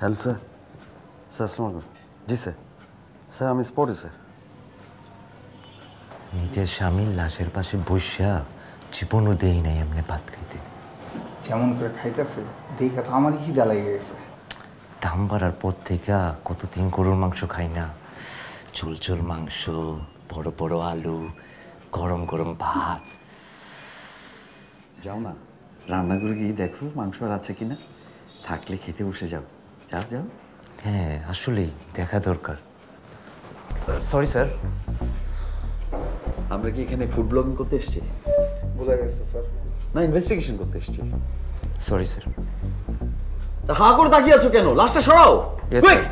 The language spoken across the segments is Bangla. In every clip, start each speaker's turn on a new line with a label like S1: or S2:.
S1: Hello sir. স্যার আসসালামু আলাইকুম। জি স্যার। স্যার আমি স্পটে স্যার।
S2: নিজের স্বামীর লাশের পাশে বসা জীবনও দেই নাই এমনি ভাত খাইতে।
S3: যেমন করে খাইতেছে দেখা তো আমারই খিদা লেগে গেছে।
S2: দাম বাড়ার পর থেকে কতদিন গরুর মাংস খাই না। ঝোল ঝোল মাংস, বড় বড় আলু, গরম গরম ভাত।
S1: যাও না, রান্না করে গিয়ে দেখো মাংস আর আছে কিনা, থাকলে খেতে বসে যাও। যাও যাও।
S2: হ্যাঁ আসলেই দেখা দরকার। Sorry sir.
S1: আমরা কি এখানে ফুড ব্লগিং করতে এসেছি?
S3: বোঝা গেছে স্যার।
S1: না, ইনভেস্টিগেশন করতে এসেছি।
S2: Sorry sir.
S1: তা হা করে তাকিয়ে আছো কেন? লাস্টটা সরাও। কুইক।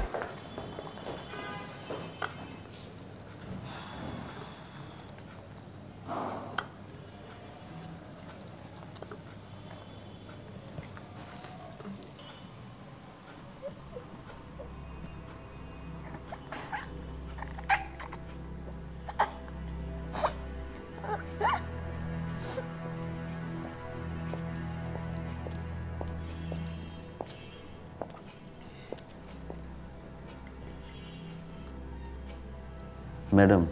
S1: ম্যাডাম,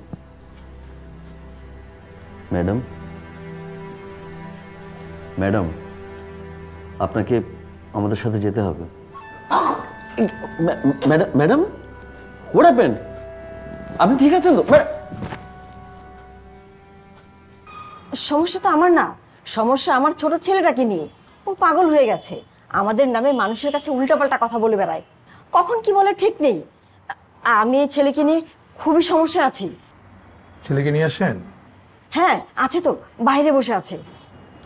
S1: ম্যাডাম, ম্যাডাম, আপনাকে আমাদের সাথে যেতে হবে। Madam, madam, what happened? আপনি ঠিক আছেন তো?
S4: সমস্যা তো আমার না, সমস্যা আমার ছোট ছেলেটাকে নিয়ে। ও পাগল হয়ে গেছে, আমাদের নামে মানুষের কাছে উল্টাপাল্টা কথা বলে বেড়ায়, কখন কি বলে ঠিক নেই। আমি এই ছেলেকে নিয়ে খুবই সমস্যা আছি।
S5: ছেলেকে নিয়ে আসেন?
S4: হ্যাঁ আছে তো, বাইরে বসে আছে।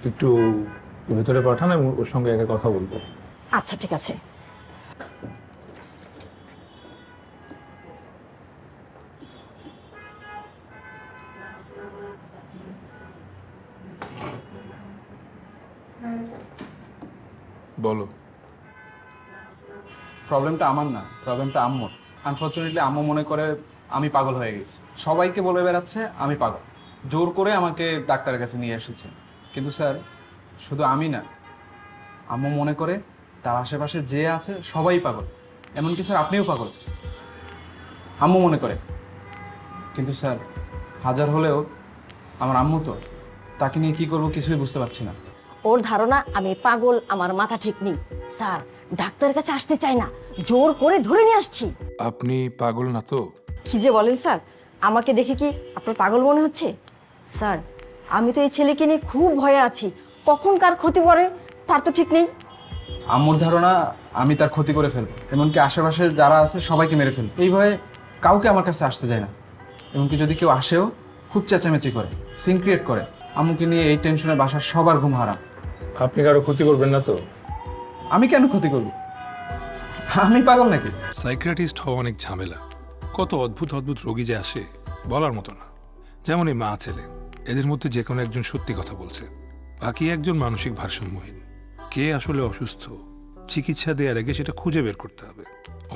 S5: একটু ভেতরে পাঠান, আমি ওর সঙ্গে একটা কথা বলবো।
S4: আচ্ছা ঠিক আছে।
S5: বলো।
S3: প্রবলেমটা আমার না, প্রবলেমটা আম্মুর। আনফর্চুনেটলি আম্মু মনে করে আমি পাগল হয়ে গেছি, সবাইকে বলে বেড়াচ্ছে আমি পাগল, জোর করে আমাকে ডাক্তারের কাছে নিয়ে এসেছে। কিন্তু স্যার শুধু আমি না, আম্মু মনে করে তার আশেপাশে যে আছে সবাই পাগল, এমনকি স্যার আপনিও পাগল আম্মু মনে করে। কিন্তু স্যার হাজার হলেও আমার আম্মু তো, তাকে নিয়ে কী করবো কিছুই বুঝতে পারছি না।
S4: ওর ধারণা আমি পাগল, আমার মাথা ঠিক নেই। স্যার ডাক্তারের কাছে আসতে চাই না, জোর করে ধরে নিয়ে আসছি।
S5: আপনি পাগল না তো?
S4: কি যে বলেন স্যার, আমাকে দেখে কি আপনার পাগল মনে হচ্ছে? স্যার আমি তো এই ছেলেকে নিয়ে খুব ভয়ে আছি, কখন কার ক্ষতি করে তার তো ঠিক নেই।
S3: আম্মুর ধারণা আমি তার ক্ষতি করে ফেলবো, এমনকি আশেপাশে যারা আছে সবাইকে মেরে ফেলবো। এই ভয়ে কাউকে আমার কাছে আসতে দেয় না, এমনকি যদি কেউ আসেও খুব চেঁচামেচি করে, সিন ক্রিয়েট করে। আম্মুকে নিয়ে এই টেনশনে বাসার সবার ঘুম হারাম।
S5: আপনি কারো ক্ষতি করবেন না তো?
S3: আমি কেন ক্ষতি করব? আমি পাগল নাকি?
S6: সাইকিয়াট্রিস্ট হওয়া অনেক ঝামেলা, কত অদ্ভুত অদ্ভুত রোগী যে আসে বলার মতো না। যেমন এই মা ছেলে, এদের মধ্যে যে কোনো একজন সত্যি কথা বলছে, বাকি একজন মানসিক ভারসাম্যহীন। কে আসলে অসুস্থ, চিকিৎসা দেওয়ার আগে সেটা খুঁজে বের করতে হবে।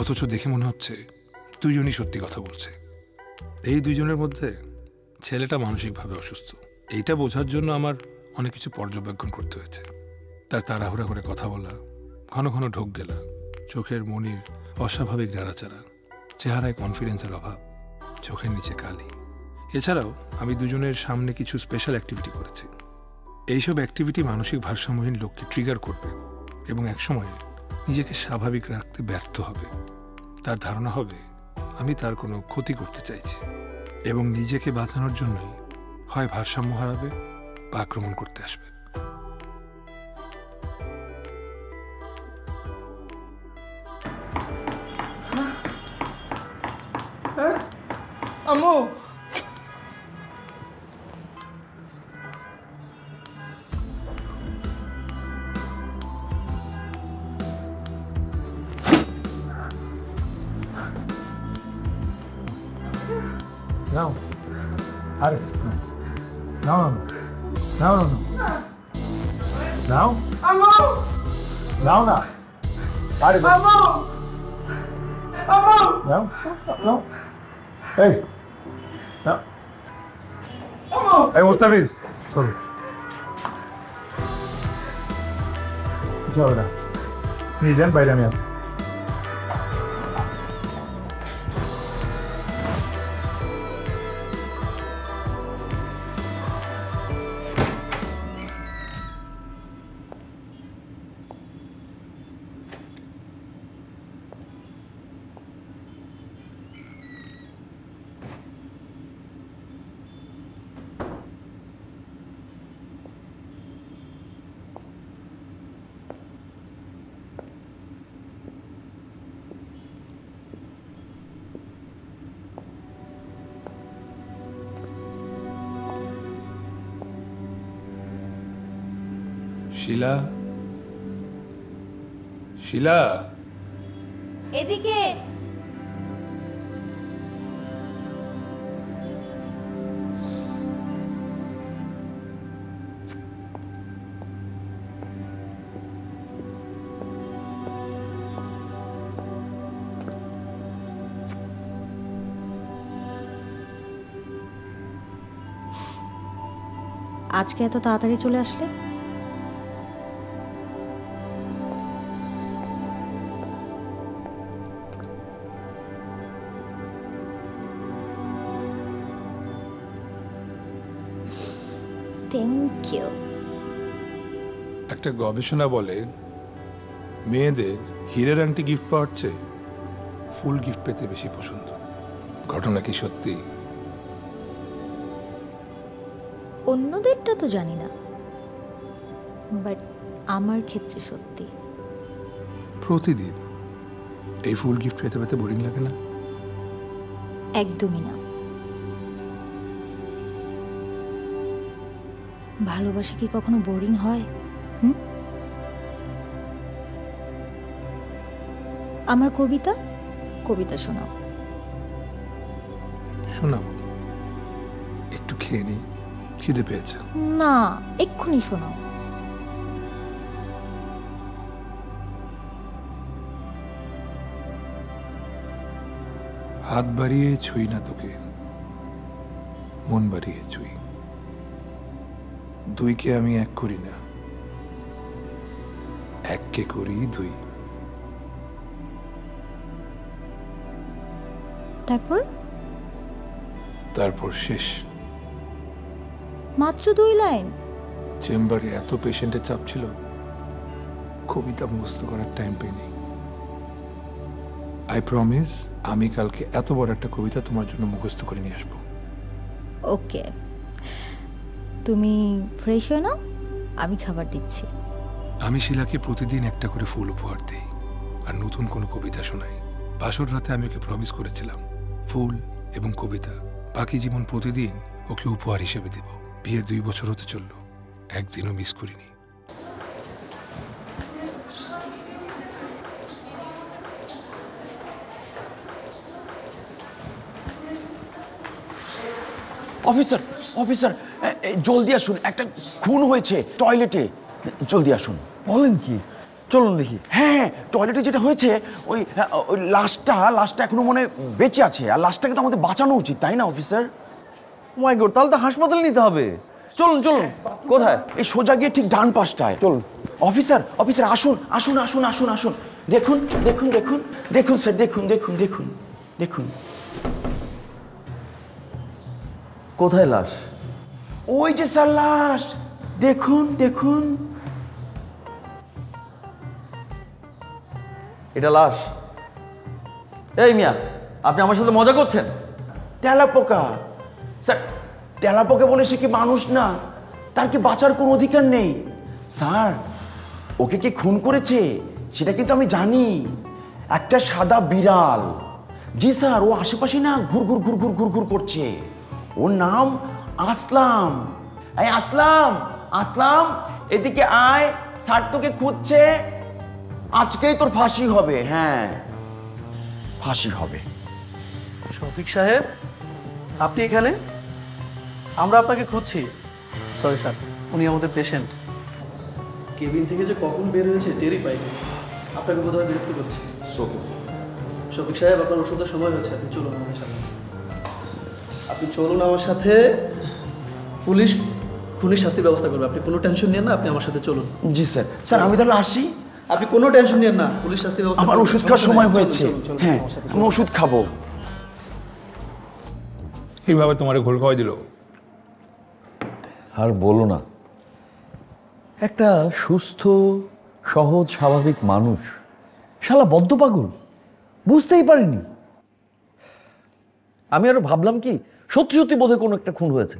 S6: অথচ দেখে মনে হচ্ছে দুজনই সত্যি কথা বলছে। এই দুজনের মধ্যে ছেলেটা মানসিকভাবে অসুস্থ, এইটা বোঝার জন্য আমার অনেক কিছু পর্যবেক্ষণ করতে হয়েছে। তার তাড়াহুড়া করে কথা বলা, ঘন ঘন ঢোক গেলা, চোখের মনির অস্বাভাবিক নাড়াচাড়া, চেহারায় কনফিডেন্সের অভাব, চোখের নিচে কালি। এছাড়াও আমি দুজনের সামনে কিছু স্পেশাল অ্যাক্টিভিটি করেছি। এইসব অ্যাক্টিভিটি মানসিক ভারসাম্যহীন লোককে ট্রিগার করবে এবং একসময়ে নিজেকে স্বাভাবিক রাখতে ব্যর্থ হবে। তার ধারণা হবে আমি তার কোনো ক্ষতি করতে চাইছি এবং নিজেকে বাঁচানোর জন্যই হয় ভারসাম্য হারাবে বা আক্রমণ করতে আসবে।
S3: আম্মু,
S5: নাও। আরে নাও নাও নাও নাও
S3: আম্মু,
S5: নাও না। আরে
S3: আম্মু, আম্মু,
S5: নাও নাও। এই নাও। এই মুস্তাফিজ চলো। কিছু হবে না, নিয়ে যান, বাইরে আমি আসি।
S6: শিলা, শিলা,
S7: এদিকে।
S8: আজকে এত তাড়াতাড়ি চলে আসলে? Thank you.
S6: একটা গবেষণা বলে মেয়েদের হীরের আংটি গিফট পাওয়ার চেয়ে ফুল গিফট পেতে বেশি পছন্দ। ঘটনা কি সত্যি?
S8: অন্যদেরটা তো জানি না, বাট আমার ক্ষেত্রে সত্যি।
S6: প্রতিদিন এই ফুল গিফট পেতে পেতে বোরিং লাগে না?
S8: একদমই না। ভালোবাসা কি কখনো বোরিং হয়? আমার কবিতা কবিতা শোনাও।
S6: শোনাবো, একটু খেয়ে নি, খিদে পেয়েছে।
S8: না, এক্ষুনি শোনাও।
S6: হাত বাড়িয়ে ছুঁই না তোকে, মন বাড়িয়ে ছুঁই। দুইকে আমি এক করি না, এককে করি দুই।
S8: তারপর?
S6: তারপর শেষ।
S8: মাত্র 2 লাইন?
S6: চেম্বারে এত পেশেন্টের চাপ ছিল, কবিতা মুখস্থ করার টাইম পাইনি। আই প্রমিস, আমি কালকে এত বড় একটা কবিতা তোমার জন্য মুখস্থ করে নিয়ে আসবো।
S8: ওকে, তুমি ফ্রেশ হয়ে নাও, আমি খাবার দিচ্ছি।
S6: আমি শিলাকে প্রতিদিন একটা করে ফুল উপহার দিই আর নতুন কোনো কবিতা শোনাই। বাসর রাতে আমি ওকে প্রমিস করেছিলাম ফুল এবং কবিতা বাকি জীবন প্রতিদিন ওকে উপহার হিসেবে দেব। বিয়ের 2 বছর হতে চললো, একদিনও মিস করিনি।
S1: অফিসার, অফিসার, জলদি আসুন, একটা খুন হয়েছে টয়লেটে, জলদি আসুন।
S9: বলেন কি? চলুন দেখি।
S1: হ্যাঁ, টয়লেটে যেটা হয়েছে ওই ওই লাশটা এখনো মনে বেঁচে আছে, আর লাশটাকে তো আমাদের বাঁচানো উচিত, তাই না অফিসার?
S9: মাই গড, তাহলে তো হাসপাতালে নিতে হবে। চলুন চলুন। কোথায়?
S1: এই সোজা গিয়ে ঠিক ডান পাশটায়।
S9: চলুন।
S1: অফিসার, অফিসার, আসুন আসুন আসুন আসুন আসুন, দেখুন দেখুন দেখুন দেখুন স্যার, দেখুন দেখুন দেখুন দেখুন।
S9: কোথায় লাশ?
S1: ওই যে স্যার লাশ, দেখুন দেখুন।
S9: এটা লাশ? এই মিয়া, আপনি আমার সাথে মজা করছেন?
S1: তেলাপোকা স্যার, তেলাপোকা বলে সে কি মানুষ না? তার কি বাঁচার কোনো অধিকার নেই? স্যার, ওকে কি খুন করেছে সেটা কিন্তু আমি জানি, একটা সাদা বিড়াল। জি স্যার, ও আশেপাশে না ঘুর ঘুর ঘুর ঘুর ঘুর ঘুর করছে। ওর নাম আসলাম। এই আসলাম, আসলাম এদিকে আয়, স্যার তোকে খুঁজছে। আজকেই তোর ফাঁসি হবে। হ্যাঁ, ফাঁসি হবে।
S10: শফিক সাহেব, আপনি এখানে? আমরা আপনাকে খুঁজছি। সরি স্যার, উনি আমাদের পেশেন্ট। কেবিন থেকে যে কখন বের হয়েছে টেরই পাইনি। আপনাকে বোধহয় বিরক্ত করছি। শফিক সাহেব, আপনার ওষুধের সময় হয়েছে, আপনি চলুন আমাদের সাথে। আপনি চলুন আমার সাথে, পুলিশ খুনির শাস্তির ব্যবস্থা করবে। আপনি কোনো টেনশন নিয়েন না, আপনি আমার সাথে চলুন।
S1: জি স্যার। স্যার আমি তাহলে আসি?
S10: আপনি কোনো টেনশন নিয়েন না, পুলিশ শাস্তির ব্যবস্থা
S1: আমার
S10: করবে।
S1: ওষুধ খাওয়ার সময়
S10: চলুন,
S1: হয়েছে।
S10: চলুন, চলুন,
S1: হ্যাঁ,
S10: আমার সাথে
S1: আমি ওষুধ খাবো।
S6: এইভাবে তোমার ঘোল খাওয়াই দিল।
S9: আর বলো না, একটা সুস্থ সহজ স্বাভাবিক মানুষ শালা বদ্ধ পাগল, বুঝতেই পারিনি। আমি আরো ভাবলাম কি সত্যি সত্যি বোধহয় কোনো একটা খুন হয়েছে।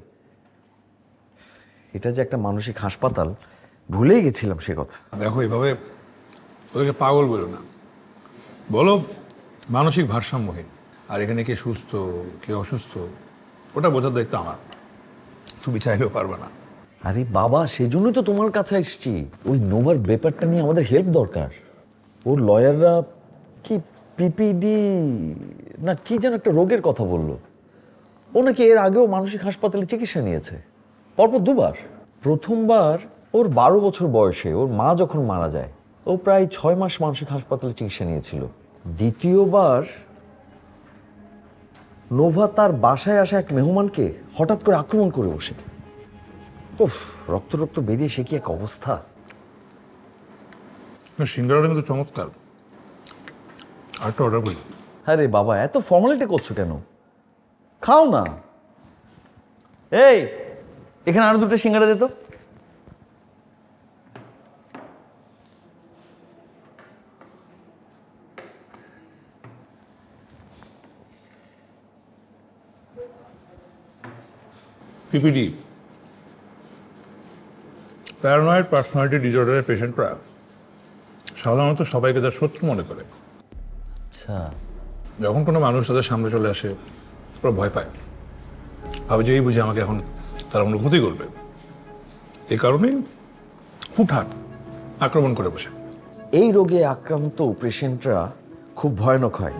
S9: এটা যে একটা মানসিক হাসপাতাল, ভুলেই গেছিলাম সে কথা।
S6: দেখো, এভাবে ওদেরকে পাগল বলো না, বলো মানসিক ভারসাম্যহীন। আর এখানে কে সুস্থ কে অসুস্থ ওটা বোঝার দায়িত্ব আমার, তুমি চাইলেও পারবে না।
S9: আরে বাবা, সেজন্যই তো তোমার কাছে এসেছি। ওই নোভার ব্যাপারটা নিয়ে আমাদের হেল্প দরকার। ওর লয়াররা কি পিপিডি না কি যেন একটা রোগের কথা বললো। ও নাকি এর আগেও মানসিক হাসপাতালে চিকিৎসা নিয়েছে, পরপর দুবার। প্রথমবার ওর 12 বছর বয়সে ওর মা যখন মারা যায়, ও প্রায় 6 মাস মানসিক হাসপাতালে চিকিৎসা নিয়েছিল। দ্বিতীয়বার নোভা তার বাসায় আসা এক মেহমানকে হঠাৎ করে আক্রমণ করে বসে। উফ, রক্ত রক্ত বেরিয়ে সে কি এক অবস্থা।
S6: সিঙ্গারাটা কিন্তু চমৎকার, আরেকটা অর্ডার করি।
S9: আরে বাবা, এত ফর্মালিটি করছো কেন? খাও না। এই, এখানে আরো 2টা সিঙ্গারা দে তো।
S6: পিপিডি, প্যারানয়েড পার্সোনালিটি ডিসঅর্ডারের পেশেন্টরা সাধারণত সবাইকে তার শত্রু মনে করে।
S9: আচ্ছা,
S6: যখন কোনো মানুষ তাদের সামনে চলে আসে, ওরা ভয় পায়, ভাবে যে এই বুঝে আমাকে এখন তারা কোনো ক্ষতি করবে। এই কারণেই হুটহাট আক্রমণ করে বসে।
S9: এই রোগে আক্রান্ত পেশেন্টরা খুব ভয়ানক হয়,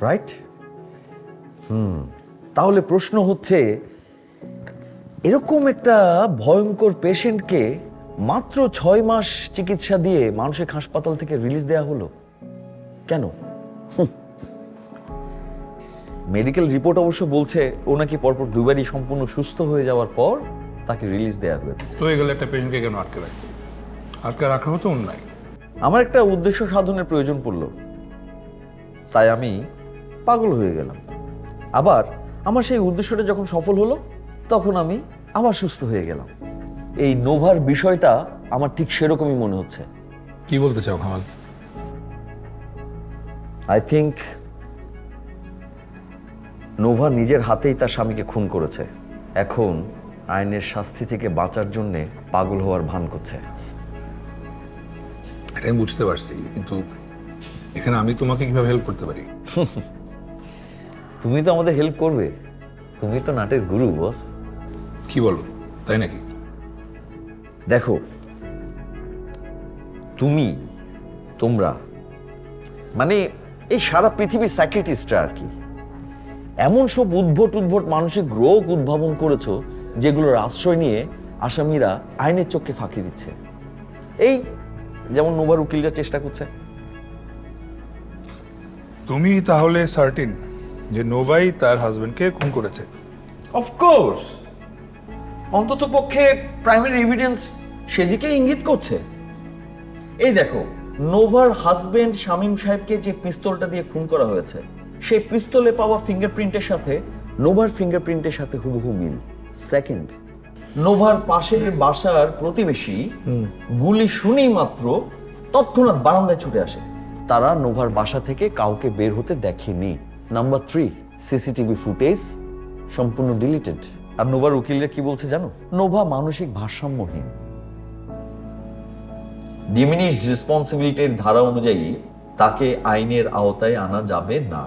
S9: রাইট? তাহলে প্রশ্ন হচ্ছে, এরকম একটা ভয়ঙ্কর পেশেন্টকে মাত্র 6 মাস চিকিৎসা দিয়ে মানসিক হাসপাতাল থেকে রিলিজ দেওয়া হলো কেন? মেডিকেল রিপোর্ট অবশ্য বলছে ও নাকি পরপর 2বারই সম্পূর্ণ সুস্থ হয়ে যাওয়ার পর তাকে রিলিজ দেওয়া হয়েছে।
S6: তো এগুলো একটা পেশেন্টকে কেন আটকে রাখবে? আটকে রাখা হতো অন্যায়।
S9: আমার একটা উদ্দেশ্য সাধনের প্রয়োজন পড়লো, তাই আমি পাগল হয়ে গেলাম। আবার আমার সেই উদ্দেশ্যটা যখন সফল হলো, তখন আমি আবার সুস্থ হয়ে গেলাম। এই নোভার বিষয়টা আমার ঠিক সেরকমই মনে হচ্ছে।
S6: কি বলতে চাও কামাল?
S9: আই থিঙ্ক নোভা নিজের হাতেই তার স্বামীকে খুন করেছে। এখন আইনের শাস্তি থেকে বাঁচার জন্য পাগল হওয়ার ভান করছে।
S6: এটা আমি বুঝতে পারছি, কিন্তু এখানে আমি তোমাকে কিভাবে হেল্প করতে পারি?
S9: তুমি তো আমাদের হেল্প করবে, তুমি তো নাটের গুরু বস।
S6: কি বলো, তাই নাকি?
S9: দেখো, তোমরা মানে এই সারা পৃথিবীর সাইকিয়াট্রিস্টরা আর কি এমন সব উদ্ভট মানসিক রোগ উদ্ভাবন করেছো যেগুলোর আশ্রয় নিয়ে আসামিরা আইনের চোখে ফাঁকি দিচ্ছে। এই যেমন নোভার উকিলরা চেষ্টা করছে।
S6: তুমি তাহলে সার্টিন যে নোভাই তার হাজবেন্ডকে খুন করেছে?
S9: অফকোর্স, অন্তত পক্ষে প্রাইমারি এভিডেন্স সেদিকে ইঙ্গিত করছে। এই দেখো, নোভার হাজবেন্ড শামীম সাহেবকে যে পিস্তলটা দিয়ে খুন করা হয়েছে, সেই পিস্তলে পাওয়া ফিঙ্গারপ্রিন্টের সাথে নোভার ফিঙ্গারপ্রিন্টের সাথে হুবহু মিল। সেকেন্ড, নোভার পাশের বাসার প্রতিবেশী গুলি শুনেই মাত্র তৎক্ষণাৎ বারান্দায় ছুটে আসে। তারা নোভার বাসা থেকে কাউকে বের হতে দেখেনি। নাম্বার 3, সিসিটিভি ফুটেজ সম্পূর্ণ ডিলিটেড। আর নোভার উকিলরা কি বলছে জানো? নোভা মানসিক ভারসাম্যহীন। ডিমিনিশড রেসপন্সিবিলিটির ধারা অনুযায়ী তাকে আইনের আওতায় আনা যাবে না।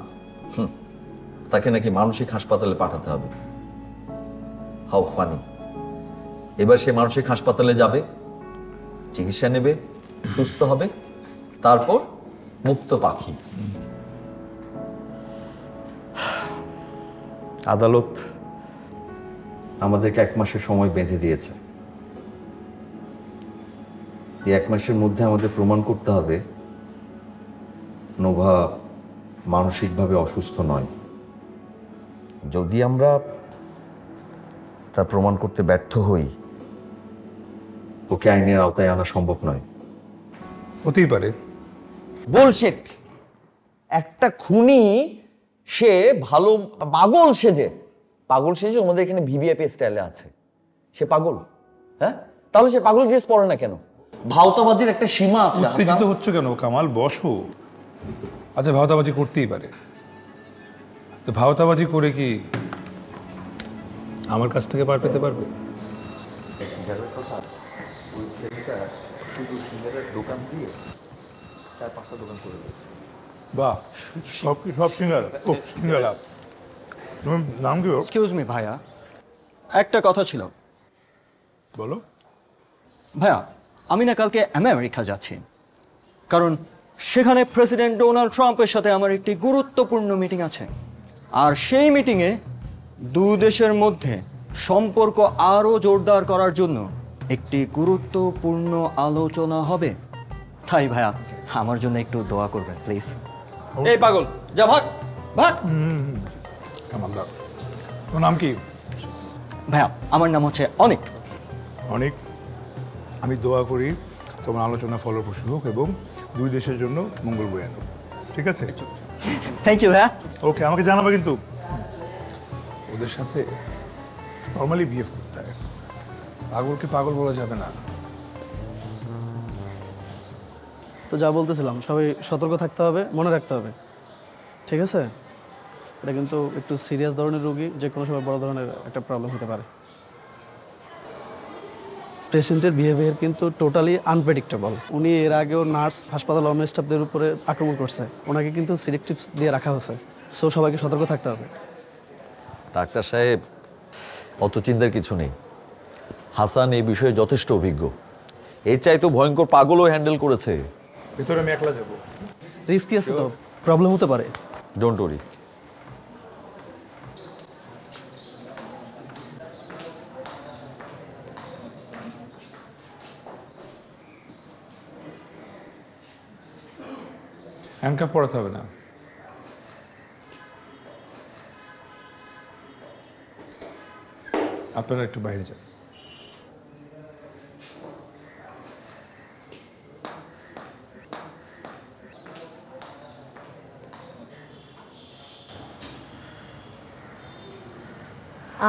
S9: তাকে নাকি মানসিক হাসপাতালে পাঠাতে হবে। How funny. এবার সে মানসিক হাসপাতালে যাবে, চিকিৎসা নেবে, সুস্থ হবে, তারপর মুক্ত পাখি। আদালত আমাদেরকে 1 মাসের সময় বেঁধে দিয়েছে। এই 1 মাসের মধ্যে আমাদের প্রমাণ করতে হবে নোভা মানসিকভাবে অসুস্থ নয়। যদি আমরা তা প্রমাণ করতে ব্যর্থ হই, ওকে আইনের আওতায় আনা সম্ভব নয়।
S6: হতেই পারে।
S9: বুলশিট। একটা খুনি সে ভালো পাগল সেজে আমাদের এখানে ভিভিআইপি স্টাইলে আছে। সে পাগল, হ্যাঁ? তাহলে সে পাগল ড্রেস পরে না কেন? ভাওতাবাজির একটা সীমা আছে।
S6: উত্তেজিত হচ্ছে কেন কামাল? বসো। আচ্ছা, ভাওতাবাজি করতেই পারে, তো ভাওতাবাজি করে কি আমার কাছ থেকে পার পেতে পারবে? বাহ, সব সিঙ্গারা। সিঙ্গারা নাম কি?
S11: এক্সকিউজ মি ভাইয়া, একটা কথা ছিল।
S6: বলো।
S11: ভাইয়া আমি না কালকে আমেরিকা যাচ্ছি, কারণ সেখানে প্রেসিডেন্ট ডোনাল্ড ট্রাম্পের সাথে আমার একটি গুরুত্বপূর্ণ মিটিং আছে। আর সেই মিটিংয়ে দু দেশের মধ্যে সম্পর্ক আরও জোরদার করার জন্য একটি গুরুত্বপূর্ণ আলোচনা হবে। তাই ভাইয়া আমার জন্য একটু দোয়া করবেন প্লিজ। এই পাগল যা ভাগ ভাগ।
S6: কামালদা, তোর নাম কি?
S11: ভাইয়া আমার নাম হচ্ছে অনিক।
S6: অনেক। আমি দোয়া করি তোমার আলোচনা ফলপ্রসূ হোক এবং দুই দেশের জন্য মঙ্গল বয়ে আনুক। ঠিক আছে?
S11: থ্যাংক ইউ ভাইয়া।
S6: ওকে, আমাকে জানাবে কিন্তু। ওদের সাথে নর্মালি বিহেভ করতে হয়, পাগলকে পাগল বলা যাবে না।
S10: তো যা বলতেছিলাম, সবাই সতর্ক থাকতে হবে, মনে রাখতে হবে, ঠিক আছে? এটা কিন্তু একটু সিরিয়াস ধরনের রোগী, যে কোনো সময় বড় ধরনের একটা প্রবলেম হতে পারে। পেশেন্টের বিহেভিয়ার কিন্তু টোটালি আনপ্রেডিক্টেবল। উনি এর আগেও নার্স, হাসপাতাল অন্য স্টাফদের উপরে আক্রমণ করছে, ওনাকে কিন্তু সিলেক্টিভ দিয়ে রাখা হয়েছে। সো সবাইকে সতর্ক থাকতে হবে।
S9: ডাক্তার সাহেব, অত চিন্তার কিছু নেই। হাসান এই বিষয়ে যথেষ্ট অভিজ্ঞ, এর চাইতে ভয়ঙ্কর পাগলও হ্যান্ডেল করেছে।
S6: ভেতরে আমি একলা যাবো।
S10: রিস্কি আছে তো, প্রবলেম হতে পারে।
S9: Don't worry.
S6: হ্যান্ডকাফ পরাতে হবে না। আপনারা একটু বাইরে যান।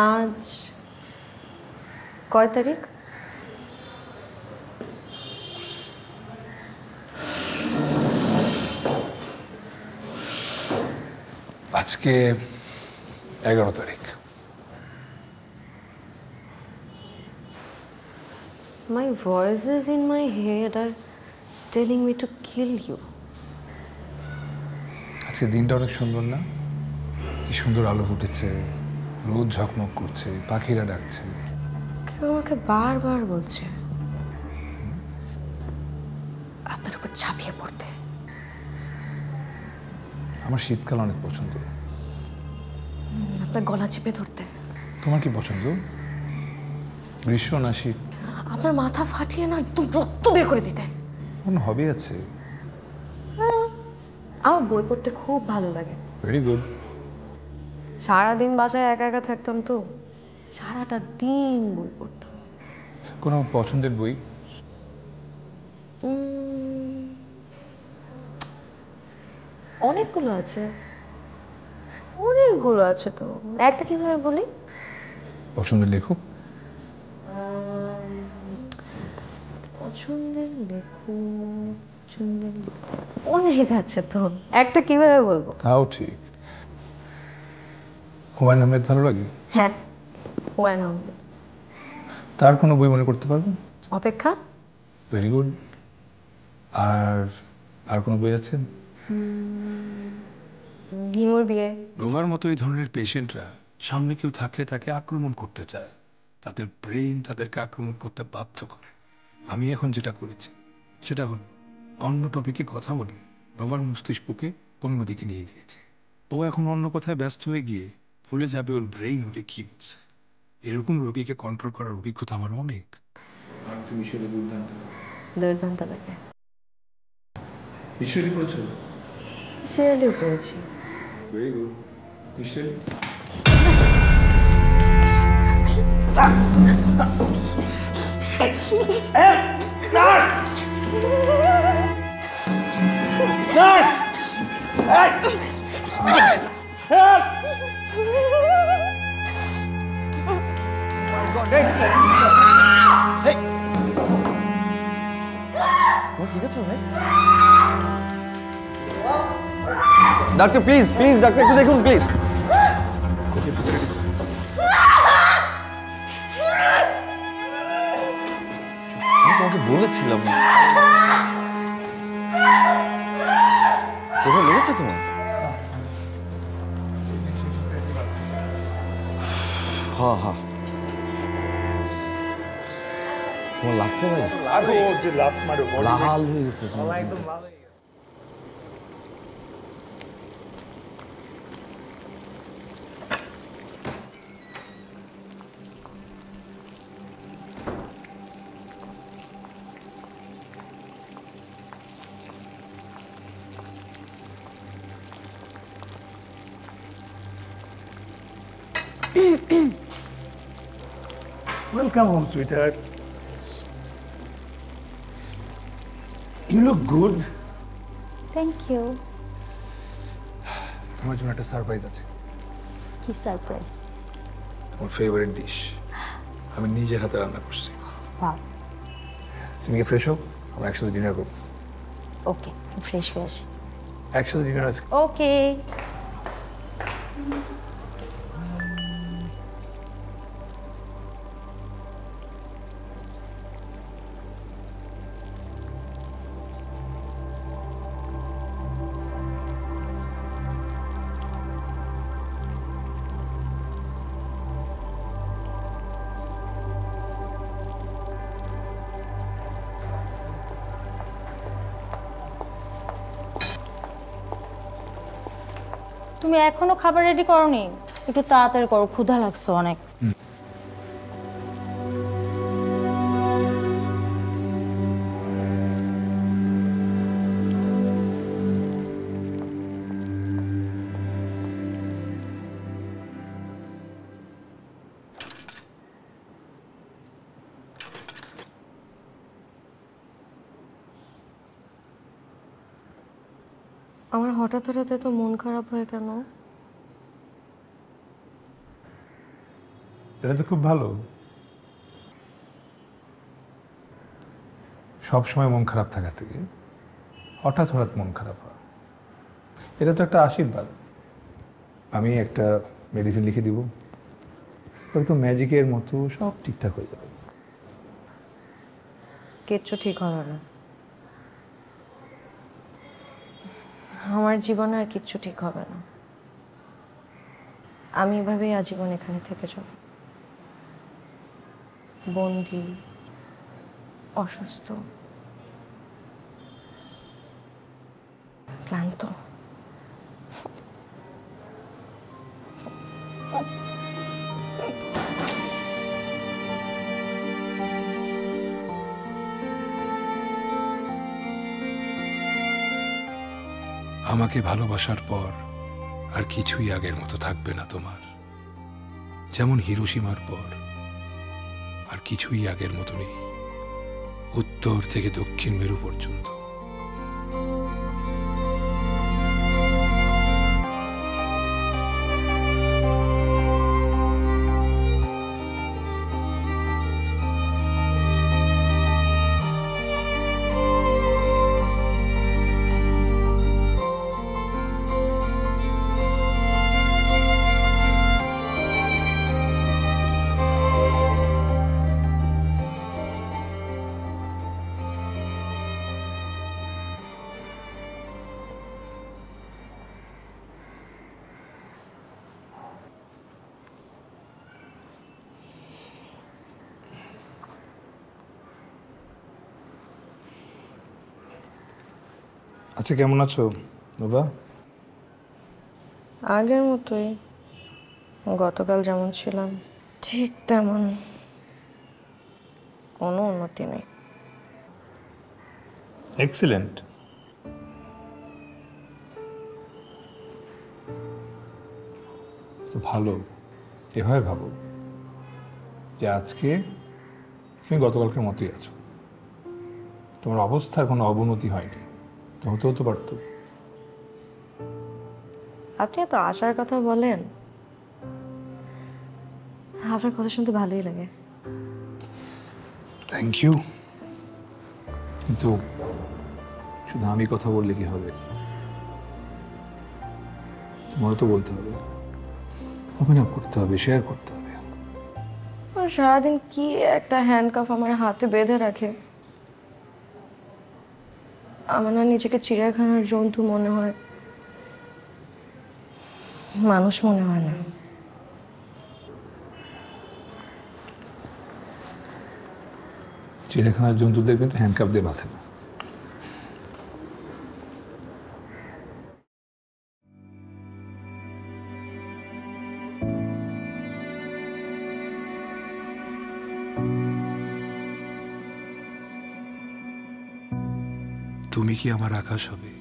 S12: আজ কয় তারিখ?
S6: আজকে 11 তারিখ।
S12: My voices in my head are telling me to kill you.
S6: আজকে দিনটা অনেক সুন্দর না? কি সুন্দর আলো ফুটেছে, রোদ ঝকমক করছে, পাখিরা ডাকছে।
S12: কেউ আমাকে বারবার বলছে আপনার উপর ঝাঁপিয়ে পড়তে।
S6: আমার শীতকাল অনেক পছন্দ।
S12: আপনার গলা চিপে ধরতে।
S6: তোমার কি পছন্দ, গ্রীষ্ম না শীত?
S12: আপনার মাথা ফাটিয়ে না একদম রক্ত বের করে দিতে।
S6: কোন হবি আছে?
S12: আমার বই পড়তে খুব ভালো লাগে।
S6: Very good.
S12: সারাদিন বাসায় একা একা থাকতাম তো, সারাটা দিন বই পড়তাম।
S6: কোনো পছন্দের বই?
S12: অনেকগুলো আছে, অনেকগুলো আছে। তো একটা কিভাবে বলি?
S6: পছন্দের লেখক?
S12: পছন্দের লেখক অনেক আছে তো, একটা কিভাবে বলবো?
S6: তাও ঠিক। হুমায়ুন আহমেদ ভালো লাগে?
S12: হ্যাঁ, হুমায়ুন আহমেদ।
S6: তার কোনো বই মনে করতে পারবেন?
S12: অপেক্ষা।
S6: Very good. আর কোনো বই আছে?
S12: হিমুর বিয়ে।
S6: নোভার মতো এই ধরনের পেশেন্টরা সামনে কেউ থাকলে তাকে আক্রমণ করতে চায়, তাদের ব্রেন তাদেরকে আক্রমণ করতে বাধ্য করে। আমি এখন যেটা করেছি সেটা হল অন্য টপিকে কথা বলে নোভার মস্তিষ্ককে অন্যদিকে নিয়ে গিয়েছে। ও এখন অন্য কথায় ব্যস্ত হয়ে গিয়ে ভুলে যাবে ওর ব্রেইন ওকে কি বলছে। এরকম রোগীকে কন্ট্রোল করার অভিজ্ঞতা আমার অনেক। আর তুমি সেটা দুর্দান্ত
S12: দুর্দান্ত লাগে।
S6: মিশরি করেছো?
S12: সিরিয়ালিও করেছি।
S6: Very good. মিশরি
S11: ঠিক আছে ভাই? ডাক্তার প্লিজ প্লিজ, ডাক্তার একটু দেখুন প্লিজ। আমি তোমাকে বলেছিলাম। কোথাও লেগেছে তোমার? হ্যাঁ হ্যাঁ।
S9: তোমার লাগছে ভাই? লাল হয়ে গেছে তোমার।
S5: Welcome home, sweetheart. You look good.
S8: Thank you.
S6: তোমার জন্য একটা সারপ্রাইজ আছে।
S8: কি সারপ্রাইজ?
S6: তোমার ফেভারিট ডিশ আমি নিজের হাতে রান্না করছি।
S8: বাহ।
S6: তুমি কি ফ্রেশ হও? আমরা একসাথে ডিনার করবো।
S8: ওকে, ফ্রেশ হয়ে আসি।
S6: একসাথে ডিনার আছে।
S8: ওকে। তুমি এখনো খাবার রেডি করোনি? একটু তাড়াতাড়ি করো, ক্ষুধা লাগছে অনেক।
S12: আমার হঠাৎ হঠাৎ এত মন খারাপ হয় কেন?
S6: এটা তো খুব ভালো। সব সময় মন খারাপ থাকার থেকে হঠাৎ হঠাৎ মন খারাপ হয়, এটা তো একটা আশীর্বাদ। আমি একটা মেডিসিন লিখে দিব, তো ম্যাজিকের মতো সব ঠিকঠাক হয়ে যাবে।
S12: কিচ্ছু ঠিক হবে না। আমার জীবনে আর কিচ্ছু ঠিক হবে না। আমি এভাবেই আজীবন এখানে থেকে যাব, বন্দি, অসুস্থ, ক্লান্ত।
S6: আমাকে ভালোবাসার পর আর কিছুই আগের মতো থাকবে না তোমার। যেমন হিরোশিমার পর আর কিছুই আগের মতো নেই, উত্তর থেকে দক্ষিণ মেরু পর্যন্ত। আচ্ছা, কেমন আছো বাবা?
S12: আগের মতোই, গতকাল যেমন ছিলাম ঠিক তেমন, কোনো উন্নতি নেই।
S6: এক্সিলেন্ট। তো ভালো, এভাবে ভাবো যে আজকে তুমি গতকালকের মতোই আছো, তোমার অবস্থার কোনো অবনতি হয়নি, তো হতে হতে পারতো।
S12: আপনি এত আশার কথা বলেন, আপনার কথা শুনতে ভালোই লাগে।
S6: Thank you. কিন্তু শুধু আমি কথা বললে কি হবে? তোমারও তো বলতে হবে, ওপেন আপ করতে হবে, শেয়ার করতে হবে।
S12: সারাদিন কি একটা হ্যান্ডকাফ আমার হাতে বেঁধে রাখে। আমার না নিজেকে চিড়িয়াখানার জন্তু মনে হয়, মানুষ মনে হয় না।
S6: চিড়িয়াখানার জন্তুদের কিন্তু হ্যান্ডকাপ দিয়ে বাঁধে না। তুমি কি আমার আকাশ হবে,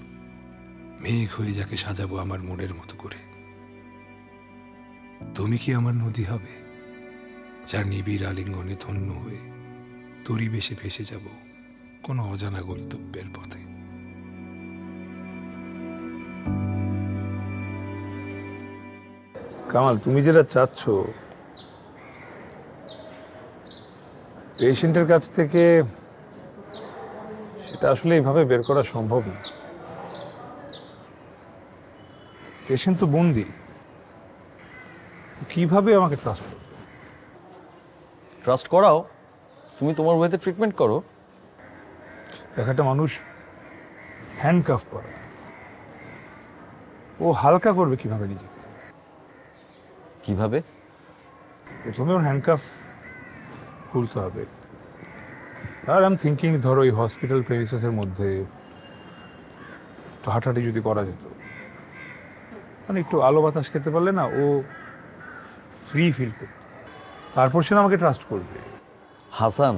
S6: মেঘ হয়ে যাকে সাজাবো আমার মনের মতো করে? তুমি কি আমার নদী হবে, যার নিবিড় আলিঙ্গনে ধন্য হয়ে তরি বেশে ভেসে যাব কোনো অজানা গন্তব্যের পথে? কামাল, তুমি যেটা চাচ্ছ পেশেন্টের কাছ থেকে, সেটা আসলে এইভাবে বের করা সম্ভব না। পেশেন্ট তো বন্দি, কিভাবে আমাকে ট্রাস্ট করবে?
S11: ট্রাস্ট করাও, তুমি তোমার ওয়েতে ট্রিটমেন্ট করো।
S6: একটা মানুষ হ্যান্ডকাফ করে, ও হালকা করবে কিভাবে নিজেকে?
S11: কিভাবে?
S6: প্রথমে ওর হ্যান্ডকাফ খুলতে হবে। আর আমি থিঙ্কিং, ধরো এই হসপিটাল প্রেমিসেসের মধ্যে একটু হাঁটাহাঁটি যদি করা যেত, মানে একটু আলো বাতাস খেতে পারলে না ও ফ্রি ফিল করত, তারপর সে আমাকে ট্রাস্ট করবে।
S11: হাসান,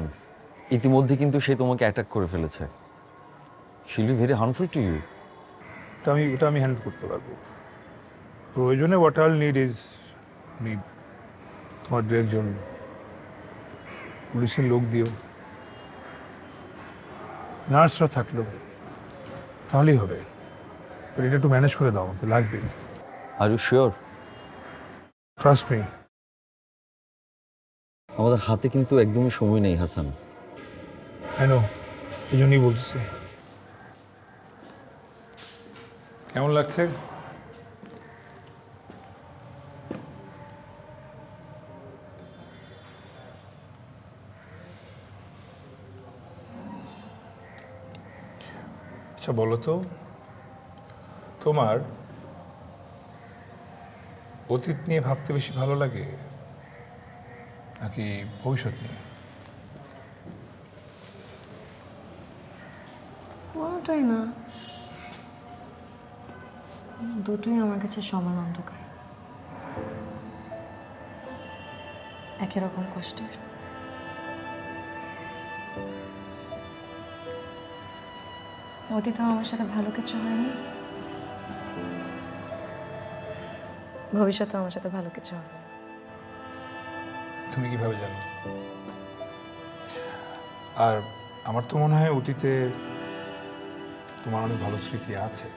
S11: ইতিমধ্যে কিন্তু সে তোমাকে অ্যাটাক করে ফেলেছে। She will be very harmful to you.
S6: ওটা আমি হ্যান্ডেল করতে পারবো। প্রয়োজনে হোয়াট আই নিড ইজ তোমার দু একজন পুলিশের লোক দিও, নার্সরা থাকলো, তাহলেই হবে। এটা একটু ম্যানেজ করে দাও, আমাকে লাগবে।
S11: Are you sure?
S6: Trust me.
S11: আমাদের হাতে কিন্তু একদমই সময় নেই হাসান।
S6: আই নো, এই জন্যই বলতেছি। কেমন লাগছে? আচ্ছা বলো তো, তোমার অতীত নিয়ে ভাবতে বেশি ভালো লাগে নাকি ভবিষ্যৎ নিয়ে?
S12: কোনোটাই না, দুটোই আমার কাছে সমান অন্ধকার, একই রকম কষ্টের। অতীতে আমার সাথে ভালো কিছু হয়নি, ভবিষ্যতে আমার সাথে ভালো কিছু হবে না।
S6: তুমি কিভাবে জানো? আর আমার তো মনে হয় অতীতে তোমার অনেক ভালো স্মৃতি আছে,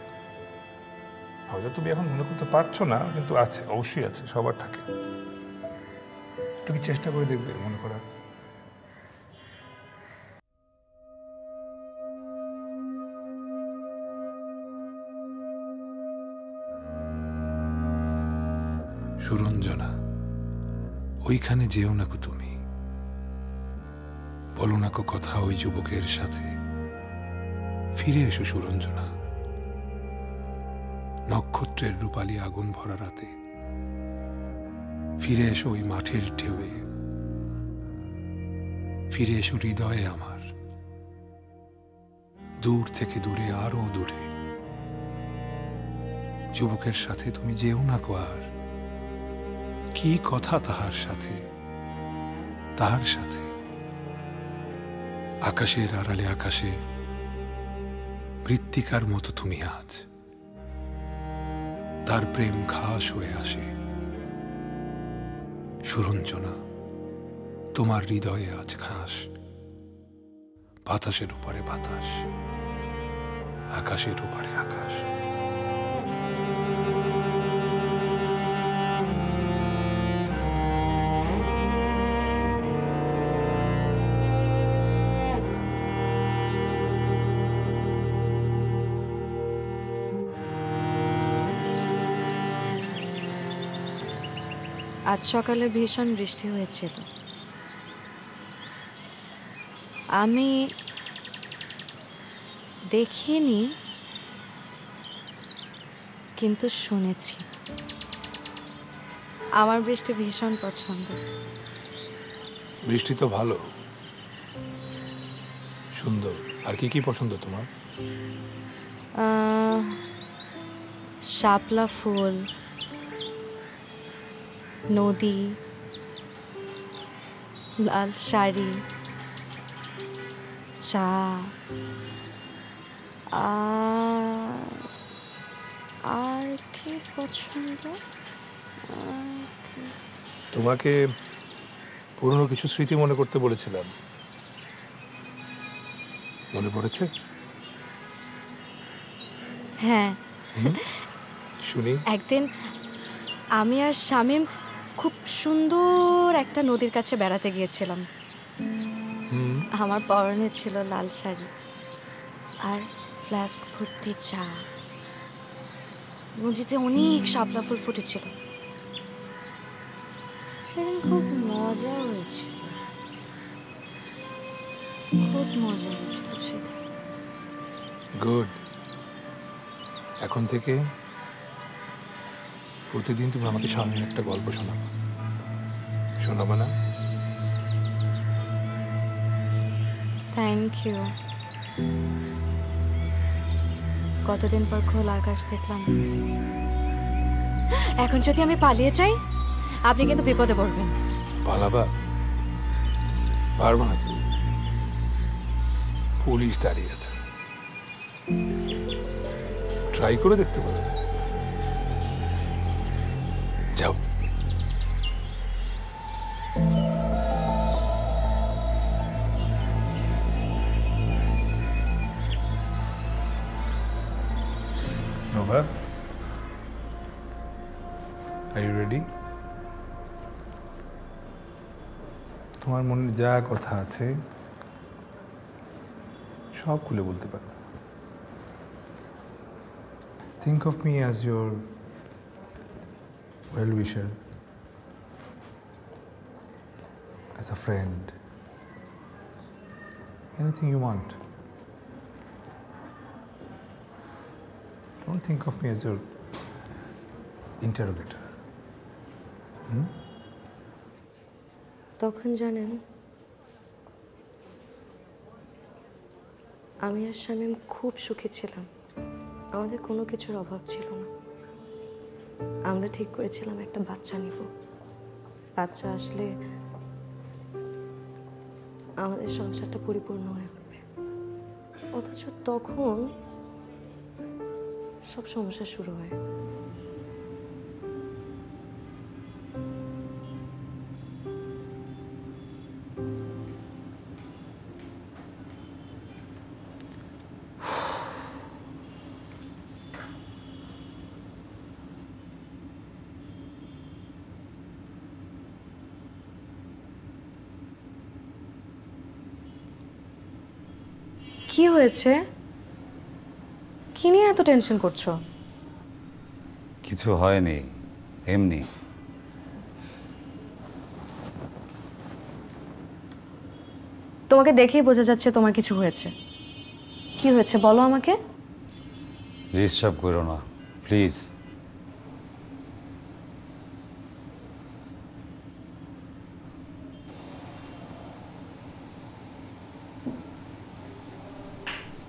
S6: হয়তো তুমি এখন মনে করতে পারছো না, কিন্তু আছে, অবশ্যই আছে, সবার থাকে। একটু কি চেষ্টা করে দেখবে মনে করার? সুরঞ্জনা, ওইখানে যেও না কো তুমি, বলো না কো কথা ওই যুবকের সাথে। ফিরে এসো সুরঞ্জনা, নক্ষত্রের রূপালী আগুন ভরা রাতে। ফিরে এসো ওই মাঠের ঢেউয়ে, ফিরে এসো হৃদয়ে আমার, দূর থেকে দূরে, আরো দূরে। যুবকের সাথে তুমি যেও না কো আর, কি কথা তাহার সাথে, তাহার সাথে। আকাশের আড়ালে আকাশে মৃত্তিকার মতো তুমি আজ, তার প্রেম ঘাস হয়ে আসে। সুরঞ্জনা, তোমার হৃদয়ে আজ ঘাস, বাতাসের উপরে বাতাস, আকাশের উপরে আকাশ।
S12: আজ সকালে ভীষণ বৃষ্টি হয়েছিল। আমি দেখিনি, কিন্তু শুনেছি। আমার বৃষ্টি ভীষণ পছন্দ।
S6: বৃষ্টি তো ভালো, সুন্দর। আর কি কি পছন্দ তোমার?
S12: শাপলা ফুল, নদী, লাল শাড়ি, চা, আর কি পছন্দ?
S6: তোমাকে পুরনো কিছু স্মৃতি মনে করতে বলেছিলাম, মনে পড়েছে?
S12: হ্যাঁ,
S6: শুনি।
S12: একদিন আমি আর শামীম খুব সুন্দর একটা নদীর কাছে বেড়াতে গিয়েছিলাম। আমার পরনে ছিল লাল শাড়ি আর ফ্লাস্ক ভর্তি চা। নদীতে অনেক শাপলা ফুল ফুটেছিল। সেদিন খুব মজা হয়েছিল, খুব মজা হয়েছিল সেদিন।
S6: গুড। এখন থেকে প্রতিদিন তুমি আমাকে স্বামীর একটা গল্প শোনাবা, শোনাবা না?
S12: Thank you. কতদিন পর খোলা আকাশ দেখলাম। এখন যদি আমি পালিয়ে যাই, আপনি কিন্তু বিপদে পড়বেন।
S6: পালাবা? পারবো না তো, পুলিশ দাঁড়িয়ে আছে। ট্রাই করে দেখতে পারো। যাও। Nova, are you ready? তোমার মনে যা কথা আছে সব খুলে বলতে পারো। Think of me as your well-wisher, as a friend, anything you want. Don't think of me as your interrogator.
S12: তখন জানেন, আমি আর শামীম খুব সুখী ছিলাম। আমাদের কোনো কিছুর অভাব ছিল না। আমরা ঠিক করেছিলাম একটা বাচ্চা নিব। বাচ্চা আসলে আমাদের সংসারটা পরিপূর্ণ হয়ে উঠবে। অথচ তখন সব সমস্যা শুরু হয়। কি হয়েছে? কি নিয়ে এত টেনশন করছো?
S13: কিছু হয়নি, এমনি।
S12: তোমাকে দেখেই বোঝা যাচ্ছে তোমার কিছু হয়েছে। কি হয়েছে বলো আমাকে।
S13: ডিস্টার্ব করো না প্লিজ।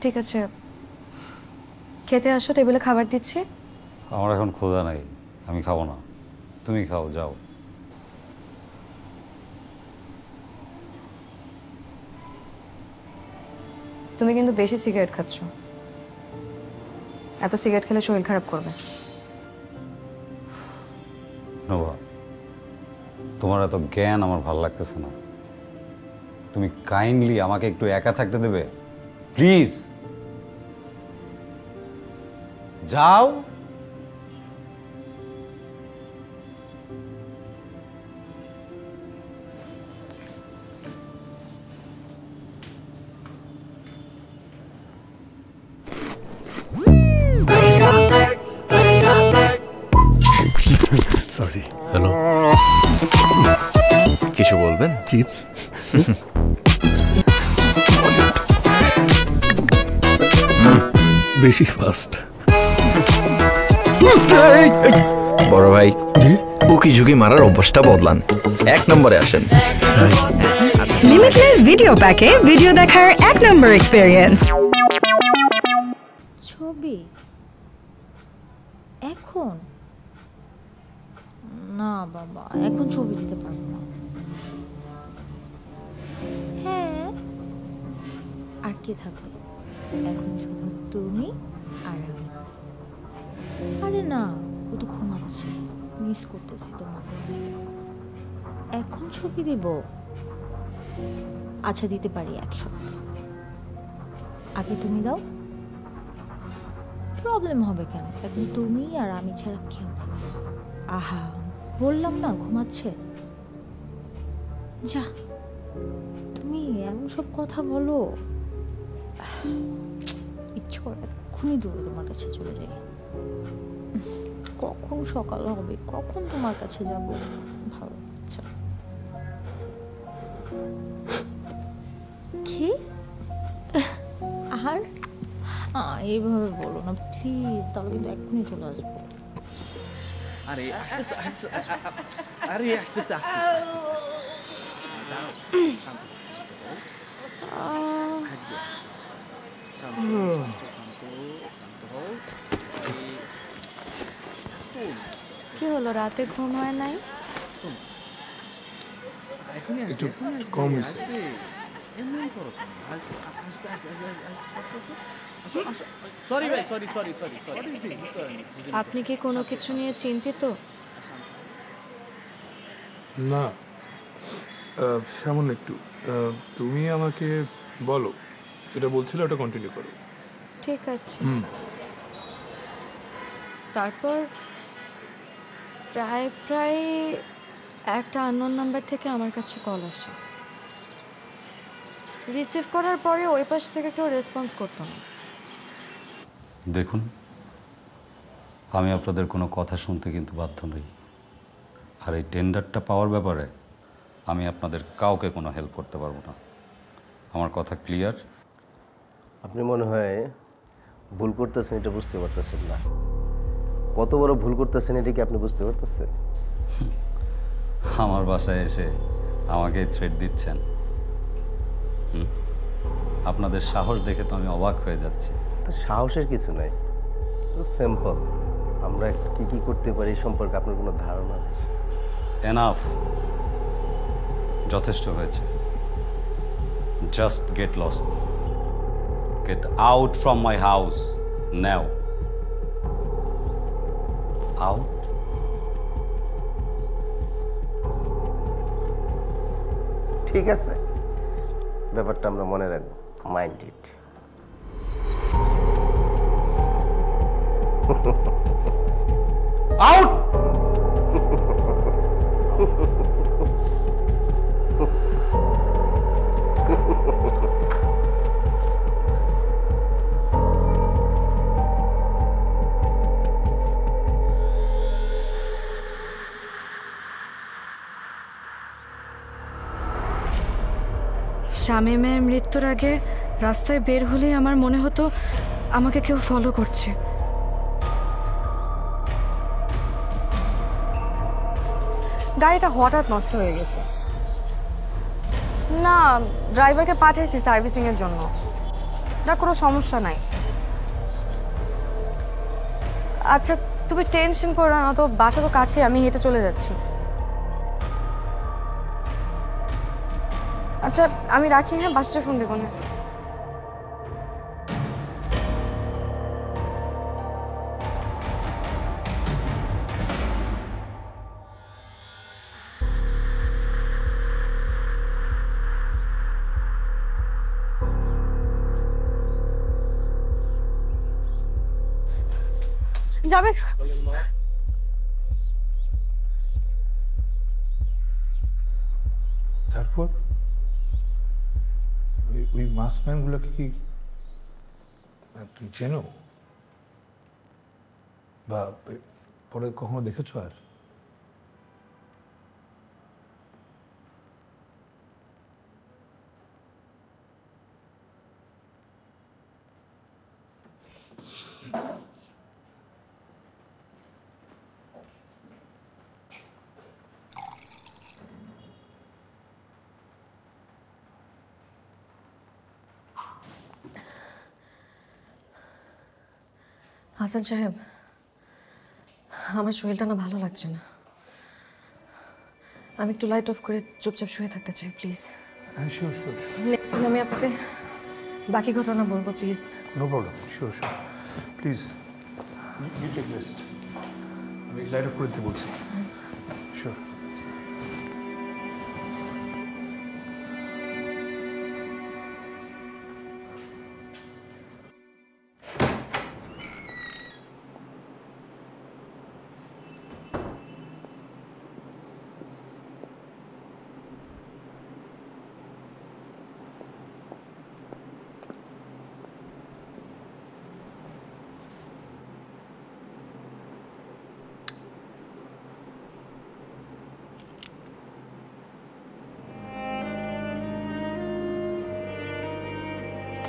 S12: ঠিক আছে, খেতে আসো, টেবিলে খাবার দিচ্ছি।
S13: আমার এখন ক্ষুধা নাই, আমি খাবো না। তুমি খাও, যাও।
S12: তুমি কিন্তু বেশি সিগারেট খাচ্ছ। এত সিগারেট খেলে শরীর খারাপ করবে।
S13: নোভা, তোমার এত জ্ঞান আমার ভালো লাগতেছে না। তুমি কাইন্ডলি আমাকে একটু একা থাকতে দেবে প্লিজ? যাও।
S14: সরি। হ্যালো, কিছু বলবেন? চিপস বেশি ফাস্ট। বড় ভাই, উকি ঝুঁকি মারার অভ্যাসটা বদলান, 1 নম্বরে আসেন।
S15: লিমিটলেস ভিডিও প্যাকে ভিডিও দেখার 1 নম্বর এক্সপেরিয়েন্স।
S8: ছবি এখন না বাবা, এখন ছবি দিতে পারবো না। হ্যাঁ, আর কে থাকবে এখন? শুধু তুমি আর আমি। আরে না, ও তো ঘুমাচ্ছে, মিস করতেছি তোমাকে। এখন ছবি দিব? আচ্ছা দিতে পারি 1 সপ্তাহ আগে। তুমি দাও, প্রবলেম হবে কেন? এখন তুমি আর আমি ছাড়া কেউ নেই। আহা, বললাম না ঘুমাচ্ছে। যা, তুমি এমন সব কথা বলো, ইচ্ছে করে এক্ষুনি দূরে তোমার কাছে চলে যাই। কখন সকাল হবে, কখন তোমার কাছে যাব? ভালো, আচ্ছা। কি আর এইভাবে বলো না প্লিজ, তাহলে কিন্তু এক্ষুনি চলে আসবো।
S9: আরে আসতেছে আরে আসতেছে
S12: কি হলো, রাতে ঘুম হয় নাই?
S6: একটু কম হয়েছে।
S12: আপনি কি কোনো কিছু নিয়ে চিন্তিত?
S6: না, সামান্য একটু। তুমি আমাকে বলো, যেটা বলছিলে ওটা কন্টিনিউ করো।
S12: ঠিক আছে। তারপর প্রায় একটা আননোন নাম্বার থেকে আমার কাছে কল আসে। রিসিভ করার পরে ওই পাশ থেকে কেউ রেসপন্স করতো না।
S13: দেখুন, আমি আপনাদের কোনো কথা শুনতে কিন্তু বাধ্য নই। আর এই টেন্ডারটা পাওয়ার ব্যাপারে আমি আপনাদের কাউকে কোনো হেল্প করতে পারবো না। আমার কথা ক্লিয়ার?
S16: আপনি মনে হয় ভুল করতেছেন, এটা বুঝতে পারতেছেন না। কত বড় ভুল করতেছেন এটা কি আপনি বুঝতে পারতেছেন?
S13: আমার বাসায় এসে আমাকে থ্রেট দিচ্ছেন? আপনাদের সাহস দেখে তো আমি অবাক হয়ে যাচ্ছি।
S16: তো সাহসের কিছু নাই, তো সিম্পল। আমরা কি কি করতে পারি সম্পর্কে আপনার কোনো ধারণা নেই।
S13: এনাফ, যথেষ্ট হয়েছে। Just get lost, get out from my house now. Out.
S16: ঠিক আছে, ব্যাপারটা আমরা মনে রাখবো। Mind it.
S13: আউট।
S12: শামীমের মৃত্যুর আগে রাস্তায় বের হলেই আমার মনে হতো আমাকে কেউ ফলো করছে। গাড়িটা হঠাৎ নষ্ট হয়ে গেছে। না, ড্রাইভারকে পাঠিয়েছি সার্ভিসিংয়ের জন্য। না, কোনো সমস্যা নাই। আচ্ছা তুমি টেনশন করো না তো, বাসা তো কাছে, আমি হেঁটে চলে যাচ্ছি। আচ্ছা আমি রাখি, হ্যাঁ বাসটা ফোন দেবো না। যাবেন?
S6: তারপর ওই মাসম্যানগুলোকে কি তুমি চেনো বা পরে কখনো দেখেছো? আর
S17: হাসান সাহেব, আমার শরীরটা না ভালো লাগছে না। আমি একটু লাইট অফ করে চুপচাপ শুয়ে থাকতে চাই, প্লিজ।
S6: শিওর শিওর,
S17: নেক্সট দিন আমি আপনাকে বাকি ঘটনা বলবো, please.
S6: No problem, sure sure, please you take rest. আমি লাইট অফ করে দিতে বলছি। শিওর।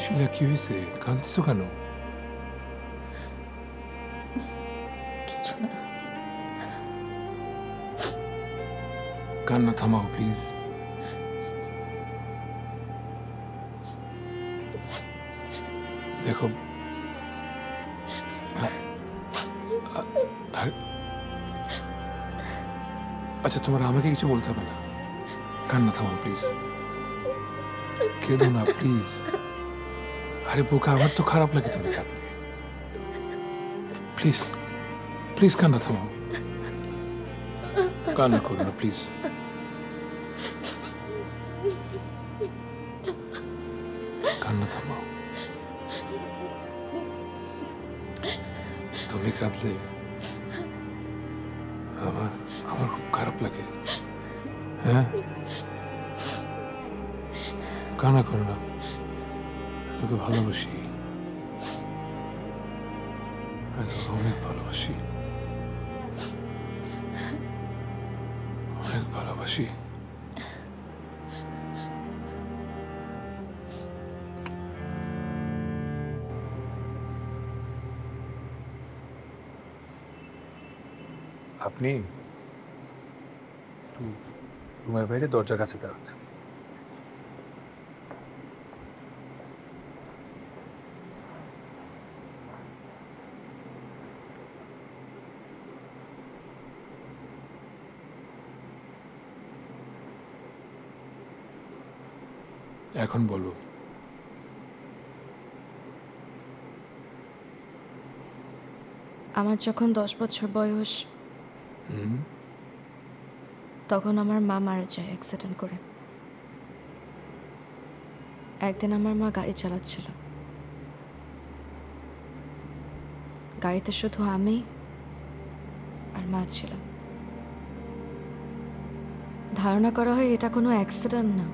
S6: শিলা, কি হয়েছে? কাঁদছো কেন?
S17: কিছু না।
S6: কান্না থামাও প্লিজ। দেখো, আচ্ছা তোমার আমাকে কিছু বলতে হবে না, কান্না থামাও প্লিজ, কেঁদো না প্লিজ। আরে বোকা, আমার তো খারাপ লাগে তুমি কাঁদলে। প্লিজ প্লিজ কান্না থামাও, কান্না করো না প্লিজ। কান্না থামাও। তুমি কাঁদলে আমার আমার খুব খারাপ লাগে। হ্যাঁ, কান্না করো না, তোকে ভালোবাসি, অনেক ভালোবাসি, অনেক ভালোবাসি। আপনি রুমের বাইরে দরজার কাছে দাঁড়ান। এখন বলো,
S12: আমার যখন 10 বছর বয়স, তখন আমার মা মারা যায় অ্যাক্সিডেন্ট করে। একদিন আমার মা গাড়ি চালাচ্ছিল, গাড়িতে শুধু আমি আর মা ছিলাম। ধারণা করা হয় এটা কোনো অ্যাক্সিডেন্ট না,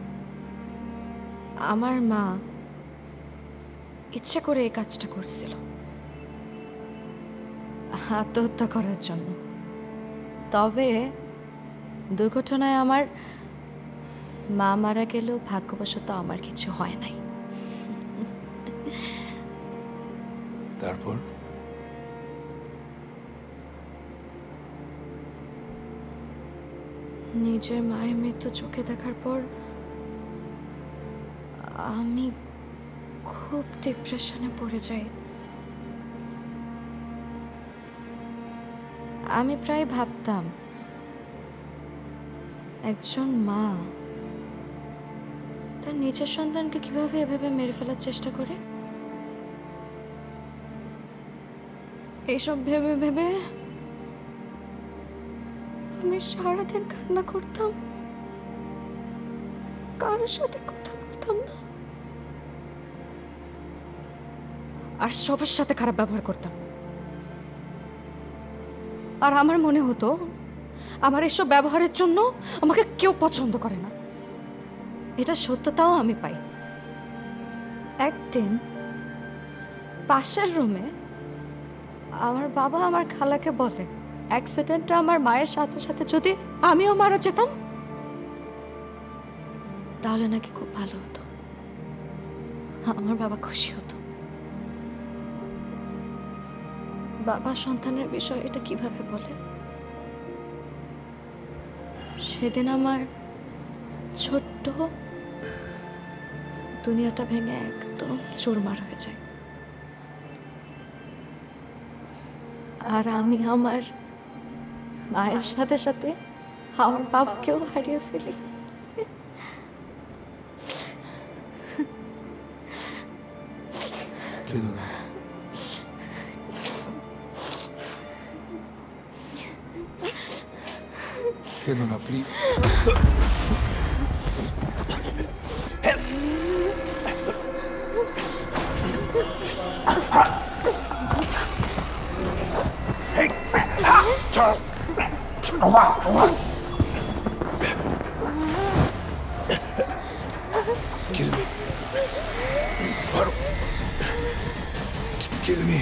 S12: আমার মা ইচ্ছে করে এই কাজটা করছিল আত্মহত্যা করার জন্য। তবে দুর্ঘটনায় আমার মা মারা গেলেও ভাগ্যবশত আমার কিছু হয় নাই।
S6: তারপর
S12: নিজের মায়ের মৃত্যু চোখে দেখার পর আমি খুব ডিপ্রেশনে পড়ে যাই। আমি প্রায় ভাবতাম একজন মা তার নিজের সন্তানকে কিভাবে এভাবে মেরে ফেলার চেষ্টা করে। এইসব ভেবে ভেবে আমি সারাদিন কান্না করতাম, কারোর সাথে কথা বলতাম না, আর সবার সাথে খারাপ ব্যবহার করতাম। আর আমার মনে হতো আমার এসব ব্যবহারের জন্য আমাকে কেউ পছন্দ করে না। এটা সত্যতাও আমি পাই। একদিন পাশের রুমে আমার বাবা আমার খালাকে বলে, অ্যাক্সিডেন্টটা আমার মায়ের সাথে সাথে যদি আমিও মারা যেতাম তাহলে নাকি খুব ভালো হতো। আমার বাবা খুশি হতো। বাবা সন্তানের বিষয় এটা কিভাবে বলে? সেদিন আমার ছোট্ট দুনিয়াটা ভেঙে একদম চুরমার হয়ে যায়। আর আমি আমার মায়ের সাথে সাথে আমার বাপকেও হারিয়ে ফেলি।
S6: কেঁদো না, কেঁদো না please. Kill me. Kill me.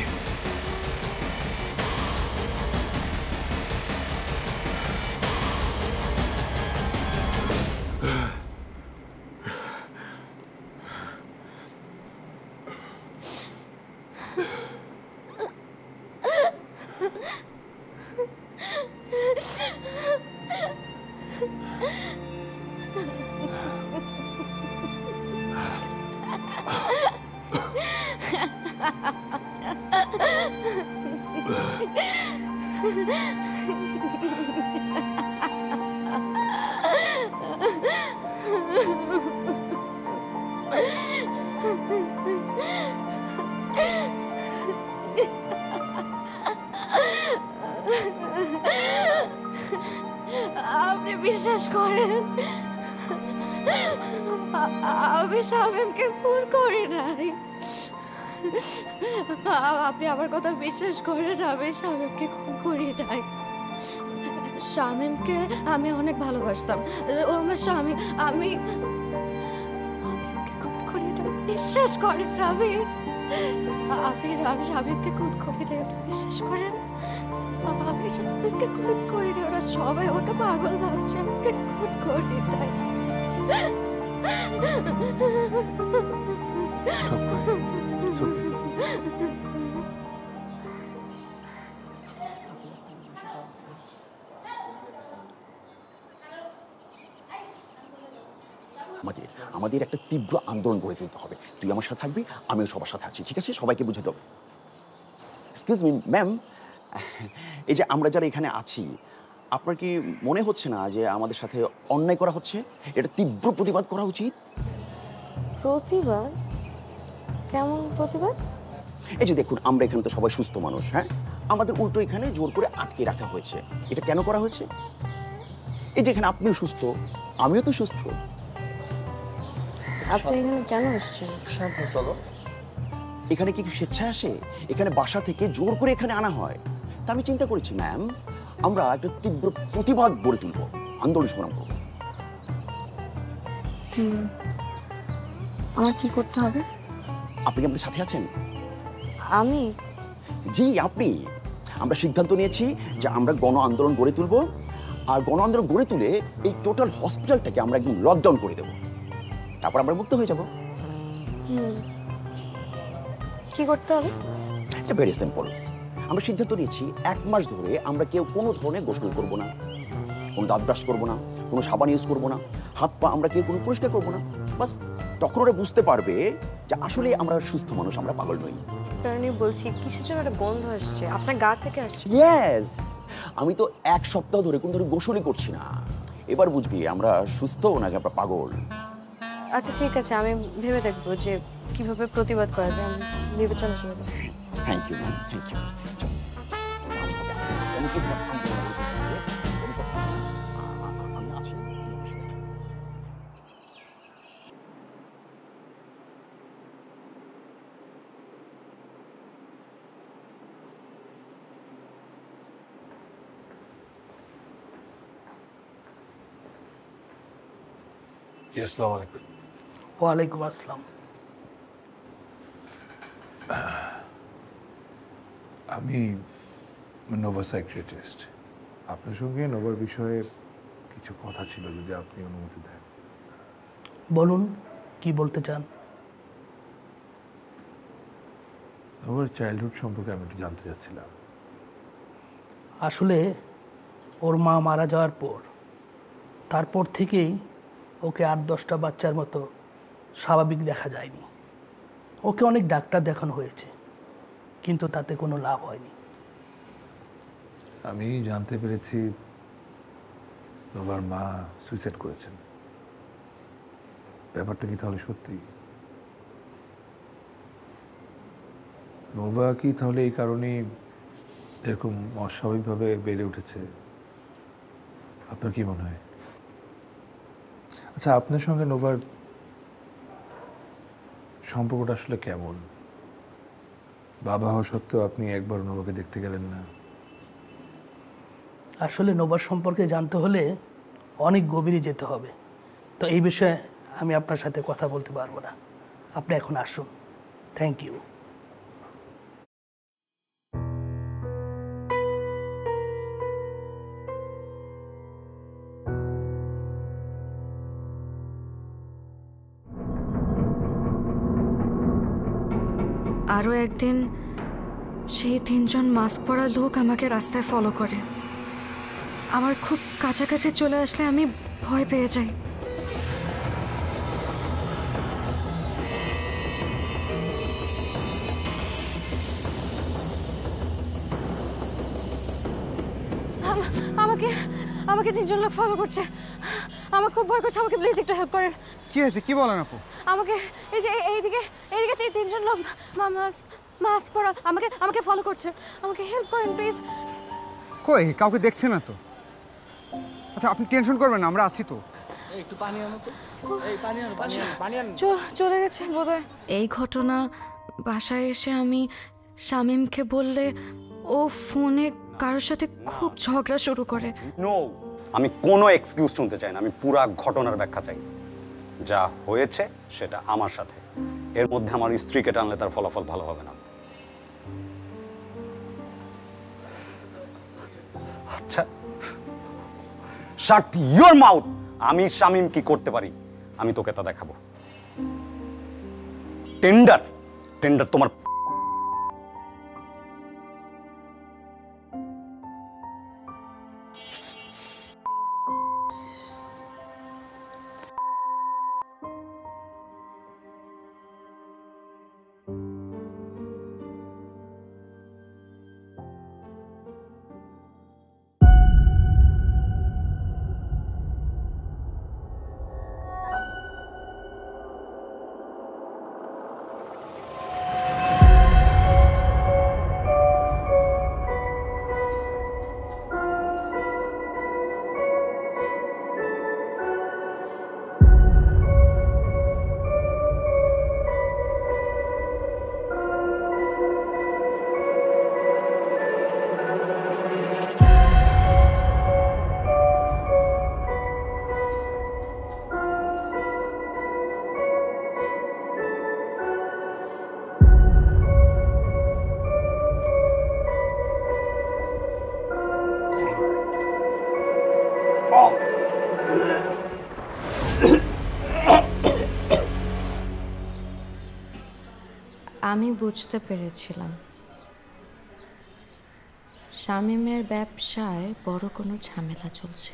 S12: আপনি বিশ্বাস করেন আমি শামীমকে খুন করি নাই। আপনি আমার কথা বিশ্বাস করেন, আমি শামীমকে খুন করি নাই। শামীমকে আমি অনেক ভালোবাসতাম, ও আমার স্বামী। আমি ওকে খুন করি না, বিশ্বাস করেন। আমি শামীমকে খুন করি না, বিশ্বাস করেন। আমি শামীমকে খুন করি না, ওরা সবাই ওকে পাগল ভাবছে। আমাকে খুন করি নাই।
S1: আমাদের একটা তীব্র আন্দোলন গড়ে তুলতে হবে। তুই আমার সাথে থাকবি, আমিও সবার সাথে আছি, ঠিক আছে? সবাইকে বুঝে দেবো। এক্সকিউজ মি ম্যাম, এই যে আমরা যারা এখানে আছি, আপনার কি মনে হচ্ছে না যে আমাদের সাথে অন্যায় করা হচ্ছে? এটা তীব্র প্রতিবাদ করা উচিত।
S12: প্রতিবাদ? কেমন প্রতিবাদ?
S1: এই যে দেখুন, আমরা এখানে তো সবাই সুস্থ মানুষ, হ্যাঁ? আমাদের উল্টো এখানে জোর করে আটকে রাখা হয়েছে। এটা কেন করা হয়েছে? এই যে এখানে আপনিও সুস্থ, আমিও তো সুস্থ।
S12: আপনি এখানে কেন এসেছেন?
S11: শান্ত, চলো।
S1: এখানে কি স্বেচ্ছায় আসে? এখানে বাসা থেকে জোর করে এখানে আনা হয়। তা আমি চিন্তা করেছি ম্যাম, আমরা একটা তীব্র প্রতিবাদ গড়ে তুলব, আন্দোলন সংগ্রাম করব।
S12: আমার কি করতে হবে?
S1: আপনি কি আমাদের সাথে আছেন?
S12: আমি?
S1: জি, আপনি। আমরা সিদ্ধান্ত নিয়েছি যে আমরা গণ আন্দোলন গড়ে তুলব, আর গণ আন্দোলন গড়ে তুলে এই টোটাল হসপিটালটাকে আমরা একদম লকডাউন করে দেব। তারপর আমরা মুক্ত হয়ে যাব।
S12: কি করতে হবে?
S1: এটা ভেরি সিম্পল। আমরা সিদ্ধান্ত নিয়েছি 1 মাস ধরে আমরা কেউ কোনো ধরনের গোসল করব না, কোনো দাঁত ব্রাশ করবো না, কোনো সাবান ইউজ করবো না, হাত পা আমরা কেউ কোনো পরিষ্কার করবো না। বাস তখন ওরা বুঝতে পারবে যে আসলে আমরা সুস্থ মানুষ, আমরা পাগল নই।
S12: কারণই বলছি, কিসের জন্য একটা গন্ধ আসছে? আপনার গা থেকে আসছে।
S1: ইয়েস, আমি তো 1 সপ্তাহ ধরে কোনো ধরে গোসলই করছি না। এবার বুঝবি আমরা সুস্থ নাকি আমরা পাগল।
S12: আচ্ছা ঠিক আছে, আমি ভেবে দেখবো যে কিভাবে প্রতিবাদ করা যায়। আমি বিবেচনা করবো।
S1: Thank you ma'am, thank you. আমি আছি।
S6: আসসালামু আলাইকুম।
S10: ওয়ালাইকুম আসসালাম।
S6: আমি নোভা সাইকিয়াট্রিস্ট। আপনার সঙ্গে নোভার বিষয়ে কিছু কথা ছিল, যদি আপনি অনুমতি দেন।
S10: বলুন, কি বলতে চান?
S6: নোভার চাইল্ডহুড সম্পর্কে আমি একটু জানতে চাচ্ছিলাম।
S10: আসলে ওর মা মারা যাওয়ার পর, তারপর থেকেই ওকে 8-10টা বাচ্চার মতো স্বাভাবিক দেখা যায়নি। ওকে অনেক ডাক্তার দেখানো হয়েছে, কিন্তু তাতে কোনো লাভ হয়নি।
S6: আমি জানতে পেরেছি নোভার মা সুইসাইড করেছেন। ব্যাপারটা কি তাহলে সত্যি? নোভা কি তাহলে এই কারণেই এরকম অস্বাভাবিকভাবে বেড়ে উঠেছে? আপনার কি মনে হয়? আচ্ছা, আপনার সঙ্গে নোভার সম্পর্কটা আসলে কেমন? বাবা হওয়া সত্ত্বেও আপনি একবার নোভাকে দেখতে গেলেন না।
S10: আসলে নোভার সম্পর্কে জানতে হলে অনেক গভীরে যেতে হবে, তো এই বিষয়ে আমি আপনার সাথে কথা বলতে পারবো না। আপনি এখন আসুন। Thank you.
S12: আরও একদিন সেই 3 জন মাস্ক পরা লোক আমাকে রাস্তায় ফলো করে। আমার খুব কাছাকাছি চলে আসলে আমি ভয় পেয়ে যাই। আমাকে আমাকে 3 জন লোক ফলো করছে। আমার খুব ভয় করছে, আমাকে প্লিজ একটু হেল্প করেন।
S18: কি হয়েছে, কি বলেন আপু?
S12: আমাকে এই যে এইদিকে 3 জন লোক মাস্ক পরা আমাকে ফলো করছে। আমাকে হেল্প করেন প্লিজ।
S18: কই কাউকে দেখছে না তো। আচ্ছা আপনি টেনশন করবেন না, আমরা আছি তো।
S10: একটু পানি আনো তো। এই পানি আনো।
S12: চলে গেছে বোধহয়। এই ঘটনা বাসায় এসে আমি শামীমকে বললে ও ফোনে কারোর সাথে খুব ঝগড়া শুরু করে।
S19: নো, আমি কোনো এক্সকিউজ শুনতে চাই না, আমি পুরো ঘটনার ব্যাখ্যা চাই। যা হয়েছে সেটা আমার সাথে, এর মধ্যে আমার স্ত্রীকে টানলে তার ফলাফল ভালো হবে না। আচ্ছা, শাট ইওর মাউথ। আমি শামীম কি করতে পারি আমি তোকে তা দেখাবো। টেন্ডার তোমার
S12: আমি বুঝতে পেরেছিলাম শামীমের ব্যবসায় বড় কোনো ঝামেলা চলছে।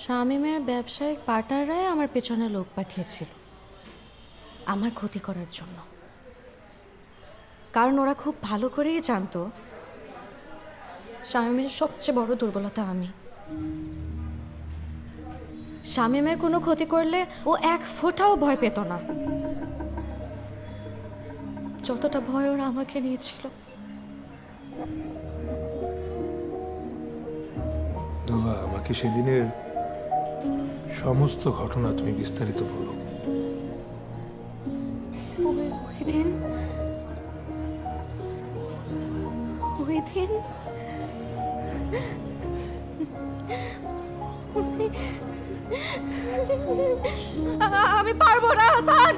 S12: শামীমের ব্যবসায়িক পার্টনাররাই আমার পেছনে লোক পাঠিয়েছিল আমার ক্ষতি করার জন্য, কারণ ওরা খুব ভালো করেই জানতো শামীমের সবচেয়ে বড় দুর্বলতা আমি। শামীমের কোনো ক্ষতি করলে ও 1 ফোঁটাও ভয় পেত না, যতটা ভয় ওরা আমাকে নিয়েছিল।
S6: নোভা, আমাকে সেদিনের সমস্ত ঘটনা তুমি বিস্তারিত বলো।
S12: ওই দিন আমি পারবো না হাসান,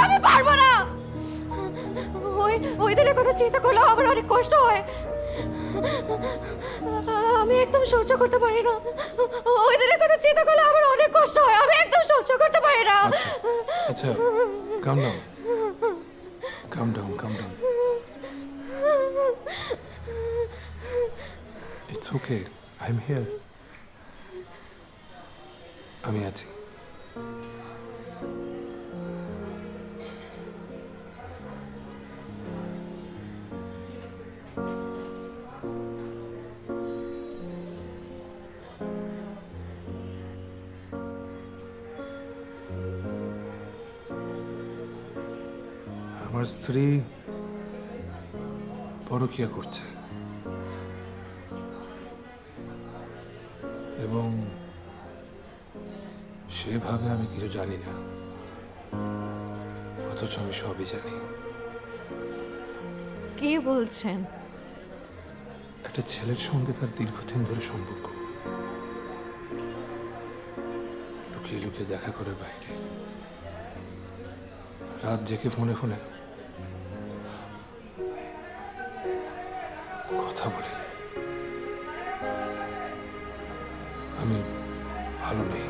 S12: আমি পারবো না। ওই দিনের কথা চিন্তা করলে আমার অনেক কষ্ট হয়। আমি একদম সহ্য করতে পারি না। ওই দিনের কথা চিন্তা করলে আমার অনেক কষ্ট হয়, আমি একদম সহ্য করতে পারি না।
S6: আচ্ছা, calm down, calm down, calm down. It's okay, I am here. আমি আছি। আমার স্ত্রী পরকীয়া করছে এবং সেভাবে আমি কিছু জানি না, অথচ আমি সবই জানি।
S12: কি বলছেন?
S6: একটা ছেলের সঙ্গে তার দীর্ঘদিন ধরে সম্পর্ক, লুকিয়ে লুকিয়ে দেখা করে বাইরে, রাত জেগে ফোনে ফোনে কথা বলে। আমি ভালো নেই।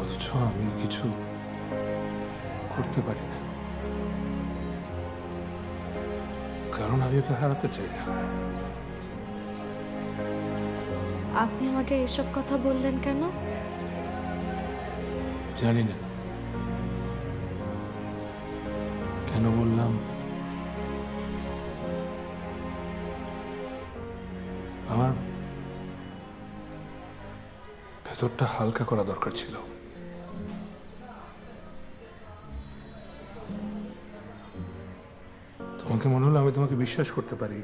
S6: অথচ আমি কিছু করতে পারি না, কারণ আমি ওকে হারাতে চাই না।
S12: আপনি আমাকে এসব কথা বললেন কেন?
S6: জানি না কেন বললাম। আমার ভেতরটা হালকা করা দরকার ছিল। তোমাকে মনে হলো আমি তোমাকে বিশ্বাস করতে পারি,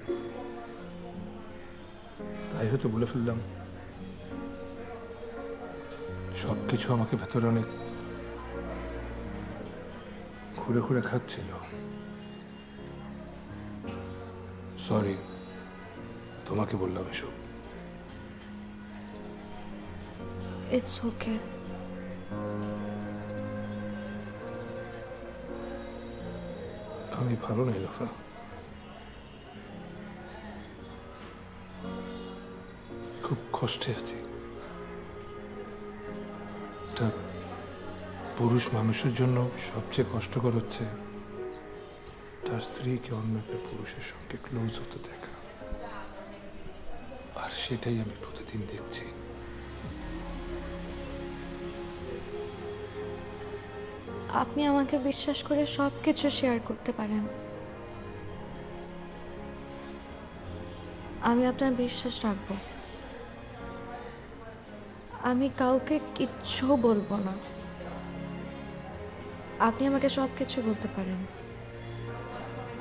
S6: তাই হয়তো বলে ফেললাম। সবকিছু আমাকে ভেতরে অনেক ঘুরে ঘুরে খাচ্ছিল। সরি, তোমাকে বললাম এসব।
S12: It's okay.
S6: আমি ভালো নেই লোফা। খুব কষ্টে আছি। একটা পুরুষ মানুষের জন্য সবচেয়ে কষ্টকর হচ্ছে তার স্ত্রীকে অন্য একটা পুরুষের সঙ্গে ক্লোজ হতে দেখা, আর সেটাই আমি প্রতিদিন দেখছি।
S12: আপনি আমাকে বিশ্বাস করে সবকিছু শেয়ার করতে পারেন। আমি আপনার বিশ্বাস রাখবো। আমি কাউকে কিচ্ছু বলবো না। আপনি আমাকে সবকিছু বলতে পারেন।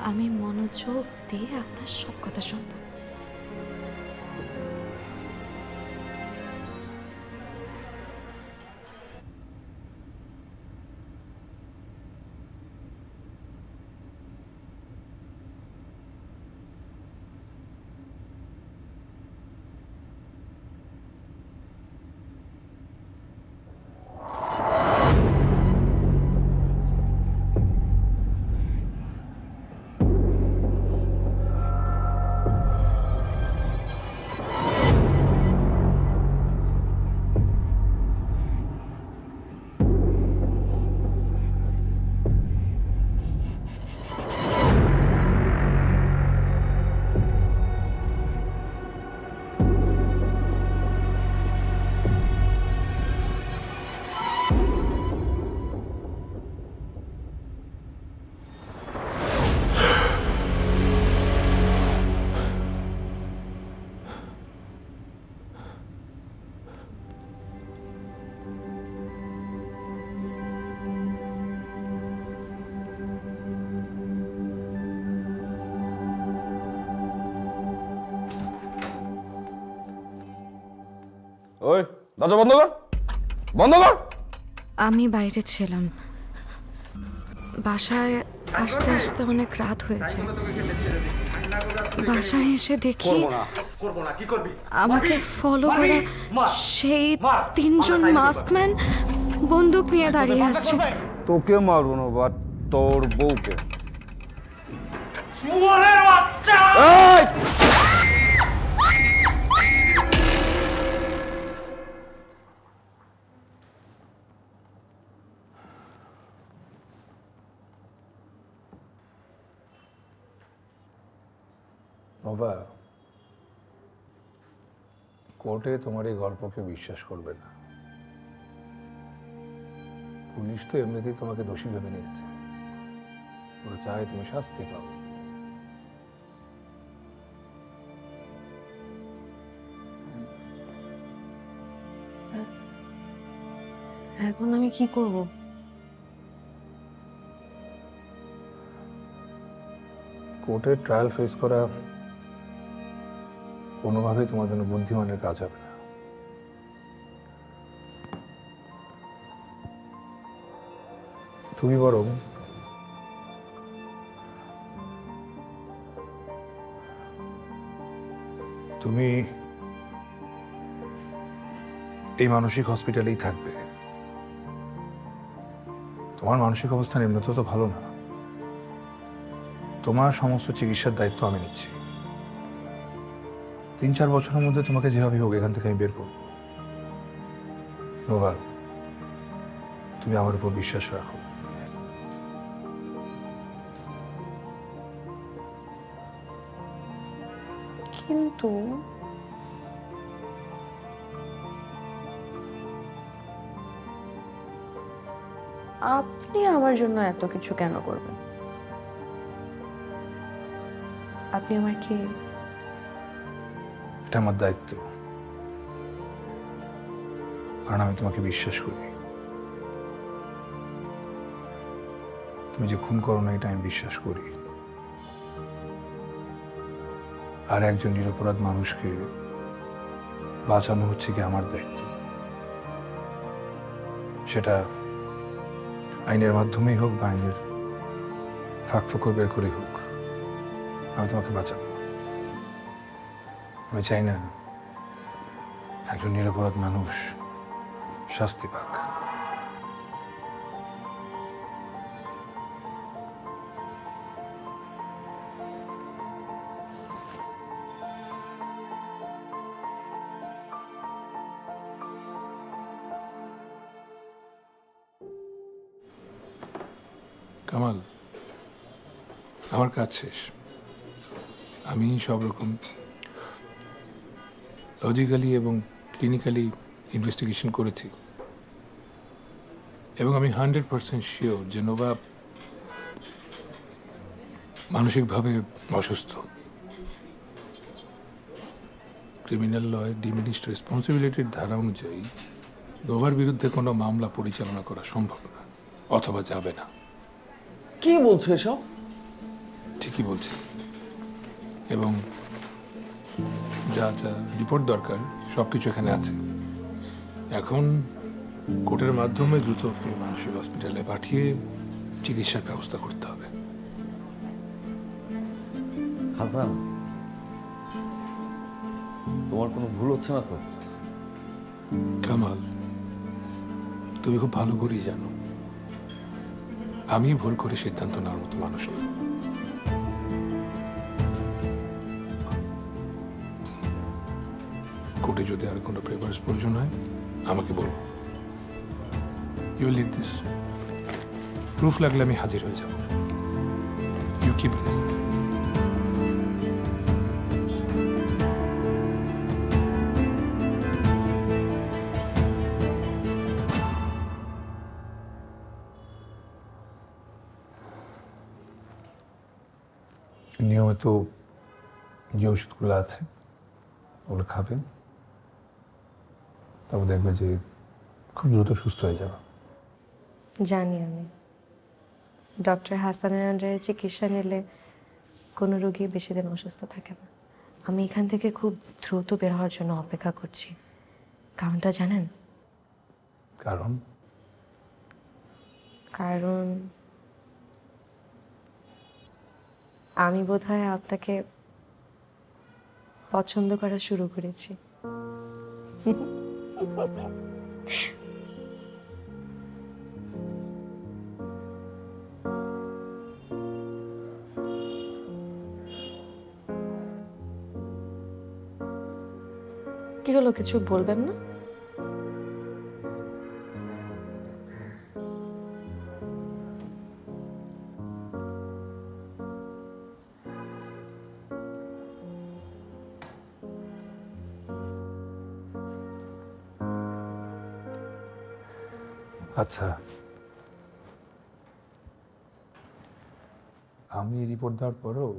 S12: আমি মনোযোগ দিয়ে আপনার সব কথা শুনবো।
S20: ওই দরজা বন্ধ কর, বন্ধ কর।
S12: আমি বাইরে ছিলাম, বাসায় আসতে আসতে অনেক রাত হয়েছে। বাসায় এসে দেখি আমাকে ফলো করে সেই তিনজন মাস্কম্যান বন্দুক নিয়ে দাঁড়িয়ে আছে।
S20: তোকে মারবো না, বাট তোর বউকে।
S6: নোভা, কোর্টে তোমার এই গল্পকে বিশ্বাস করবে না। পুলিশ তো এমনিতেই তোমাকে দোষী ভেবে নিচ্ছে। ওরা চায় তুমি শাস্তি পাও।
S17: এখন আমি কি করব?
S5: কোর্টের ট্রায়াল ফেস করা কোনোভাবেই তোমার জন্য বুদ্ধিমানের কাজ হবে না। তুমি বরং তুমি এই মানসিক হসপিটালেই থাকবে। তোমার মানসিক অবস্থা এমনিতেও তো ভালো না। তোমার সমস্ত চিকিৎসার দায়িত্ব আমি নিচ্ছি। 3-4 বছরের মধ্যে তোমাকে যেভাবে হোক এখান থেকে আমি বের করব। নোভা, তুমি আমার উপর বিশ্বাস রাখো।
S17: কিন্তু আপনি আমার জন্য এত কিছু কেন করবেন? আপনি আমার কি?
S5: এটা আমার দায়িত্ব, কারণ আমি তোমাকে বিশ্বাস করি। তুমি যে খুন করো না এটা আমি বিশ্বাস করি। আর একজন নিরপরাধ মানুষকে বাঁচানো হচ্ছে কি আমার দায়িত্ব। সেটা আইনের মাধ্যমেই হোক বা আইনের ফাঁক ফোকর বের করে হোক, আমি তোমাকে বাঁচাবো। আমি চাই না একজন নিরপরাধ মানুষ শাস্তি পাক। কামাল, আমার কাজ শেষ। আমি সব রকম লজিক্যালি এবং ক্লিনিক্যালি ইনভেস্টিগেশন করেছি এবং আমি 100% শিওর যে নোভা মানসিকভাবে অসুস্থ। ক্রিমিনাল লয়ের ডিমিনিশড রেসপন্সিবিলিটির ধারা অনুযায়ী নোভার বিরুদ্ধে কোনো মামলা পরিচালনা করা সম্ভব না, অথবা যাবে না।
S9: কি বলছো এসব?
S5: ঠিকই বলছি। এবং যা যা রিপোর্ট দরকার সবকিছু এখানে আছে। এখন কোর্টের মাধ্যমে দ্রুত ওকে মানসিক হসপিটালে পাঠিয়ে চিকিৎসার ব্যবস্থা করতে হবে।
S9: হাসান, তোমার কোনো ভুল হচ্ছে না তো?
S5: কামাল, তুমি খুব ভালো করেই জানো আমি ভুল করে সিদ্ধান্ত নেওয়ার মতো মানুষ না। কোর্টে যদি আর কোনো পেপারস প্রয়োজন হয় আমাকে বলো। You will need this. Proof লাগলে আমি হাজির হয়ে যাব। You keep this. নিয়মিত যে ওষুধগুলো আছে ওগুলো খাবেন, তারপর দেখবে যে খুব দ্রুত সুস্থ হয়ে যাবে।
S17: জানি আমি ডক্টর হাসানের আন্ডারে চিকিৎসা নিলে কোনো রোগী বেশি দিন অসুস্থ থাকে না। আমি এখান থেকে খুব দ্রুত বের হওয়ার জন্য অপেক্ষা করছি। কারণটা জানেন?
S5: কারণ
S17: আমি বোধহয় আপনাকে পছন্দ করা শুরু করেছি। কি হলো, কিছু বলবেন না?
S5: আচ্ছা, আমি রিপোর্ট দেওয়ার পরেও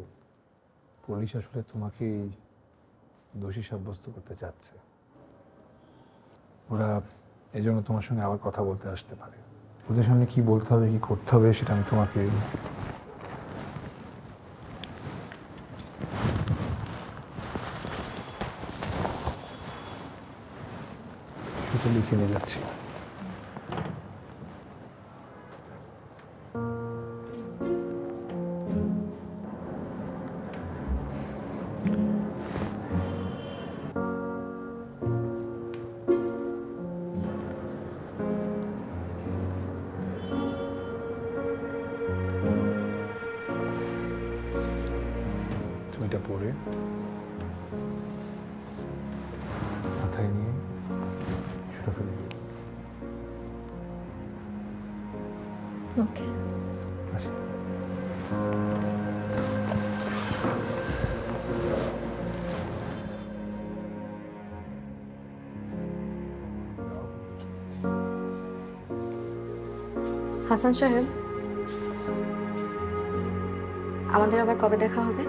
S5: পুলিশ আসলে তোমাকে দোষী সাব্যস্ত করতে চাচ্ছে। ওরা
S6: এই জন্য তোমার সঙ্গে আবার কথা বলতে আসতে পারে। ওদের সামনে কি বলতে হবে কি করতে হবে সেটা আমি তোমাকে সেটা লিখে নিয়ে যাচ্ছি। এটা পরে মাথায় নিয়ে ছুটে ফেলে দিই।
S17: ওকে
S6: আসি।
S17: হাসান সাহেব, আমাদের আবার কবে দেখা হবে?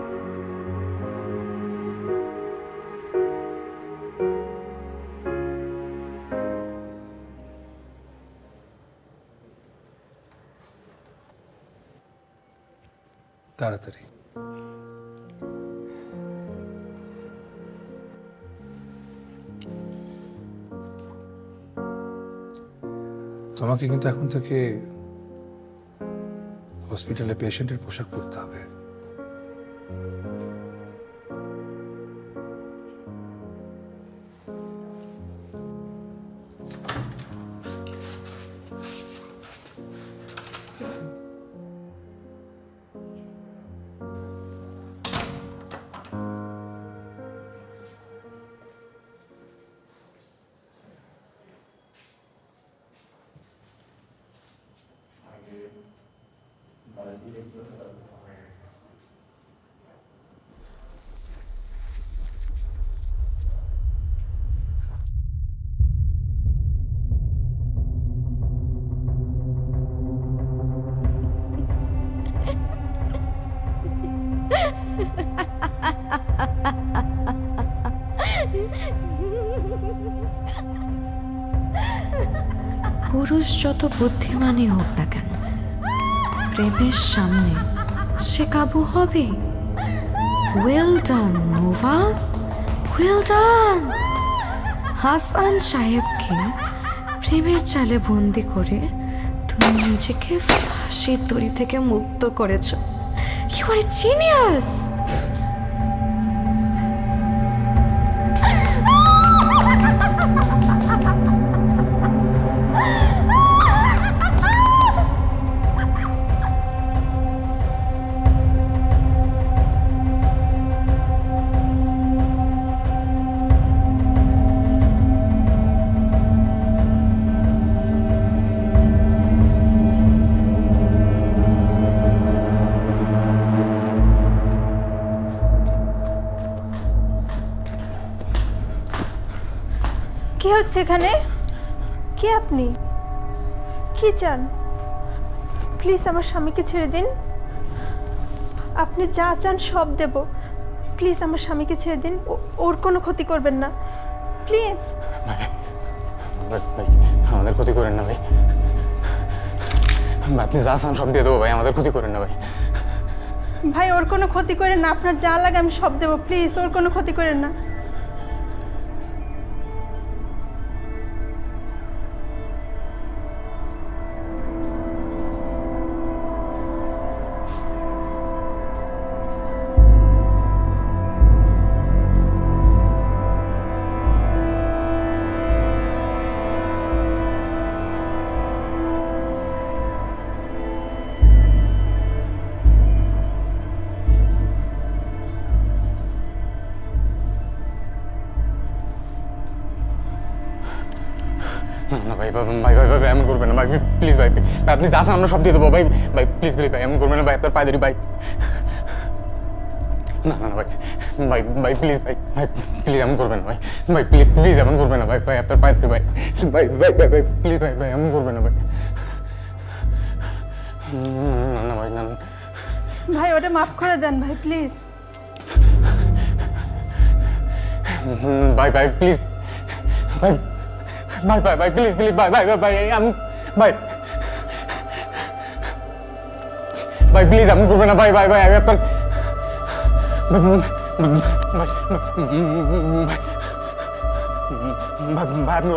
S6: তাড়াতাড়ি। তোমাকে কিন্তু এখন থেকে হসপিটালে পেশেন্টের পোশাক পরতে হবে।
S12: পুরুষ যত বুদ্ধিমানই হোক না কেন, প্রেমের সামনে সে কাবু হবে। Well done Nova, well done. Hasan সাহেবকে প্রেমের জালে বন্দি করে তুমি নিজেকে ফাঁসির দড়ি থেকে মুক্ত করেছ। You are a genius.
S21: কি হচ্ছে এখানে? কি আপনি কি চান? প্লিজ আমার স্বামীকে ছেড়ে দিন। আপনি যা চান সব দেব। প্লিজ আমার স্বামীকে ছেড়ে দিন, ওর কোনো ক্ষতি করবেন না প্লিজ।
S19: ভাই আমাদের ক্ষতি করেন না ভাই, আপনি যা চান সব দিয়ে দেবো ভাই, আমাদের ক্ষতি করেন না ভাই।
S21: ভাই ওর কোনো ক্ষতি করেন না, আপনার যা লাগে আমি সব দেবো, প্লিজ ওর কোনো ক্ষতি করেন না।
S19: না ভাই ভাই ভাই ভাই ভাই এমন করবেন না ভাই, প্লিজ ভাই, আপনি যা চান আমরা সব দিয়ে দেবো ভাই। ভাই প্লিজ ভাই ভাই এমন করবেন না ভাই, আপনার পায়ে ধরি ভাই। না না ভাই ভাই ভাই প্লিজ ভাই ভাই প্লিজ এমন করবেন না ভাই, ভাই প্লিজ প্লিজ এমন করবেন না ভাই, ভাই আপনার পায়ে ধরি ভাই, ভাই ভাই ভাই ভাই প্লিজ ভাই ভাই এমন করবেন না ভাই। না না ভাই না
S21: ভাই ওটা মাফ করে দেন ভাই প্লিজ।
S19: ভাই ভাই প্লিজ ভাই
S2: ভাই ভাই ভাই প্লিজ প্লিজ ভাই ভাই ভাই ভাই আমি ভাই ভাই প্লিজ আপনি করবেন না ভাই ভাই ভাই আমি আপনার ভাই আপনি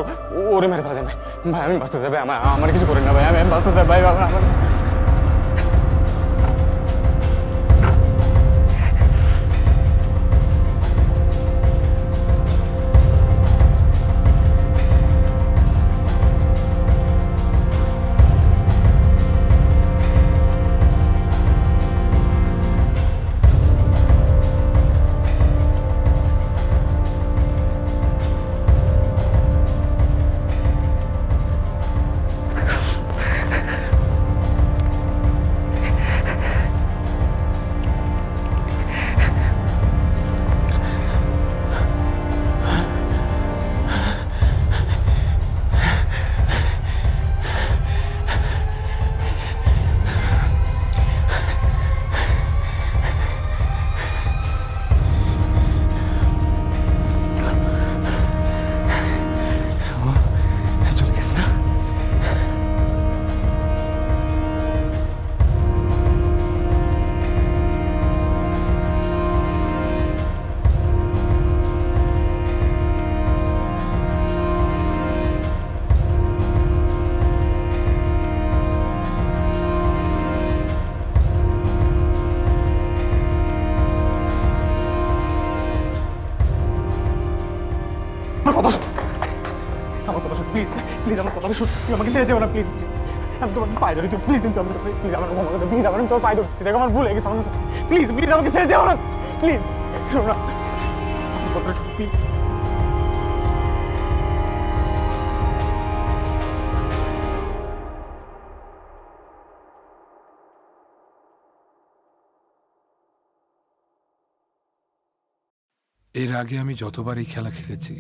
S2: ওরে মেরে ফেলা যান ভাই আমি বাঁচতে চাই ভাই আমার কিছু করেন না ভাই আমি বাঁচতে চাই ভাই আমার প্লিজ আমার কথা শুন তুই আমাকে ছেড়ে যাও না প্লিজ আমি তোমার পায়ে ধরি তুই প্লিজ প্লিজ আমার ক্ষমা করে প্লিজ আমার তোমার পায়ে ধরছি দেখো আমার ভুল হয়ে গেছে আমার প্লিজ প্লিজ আমাকে ছেড়ে যাও না প্লিজ শোনো না আমার কথা শুন প্লিজ
S6: এর আগে আমি যতবার এই খেলা খেলেছি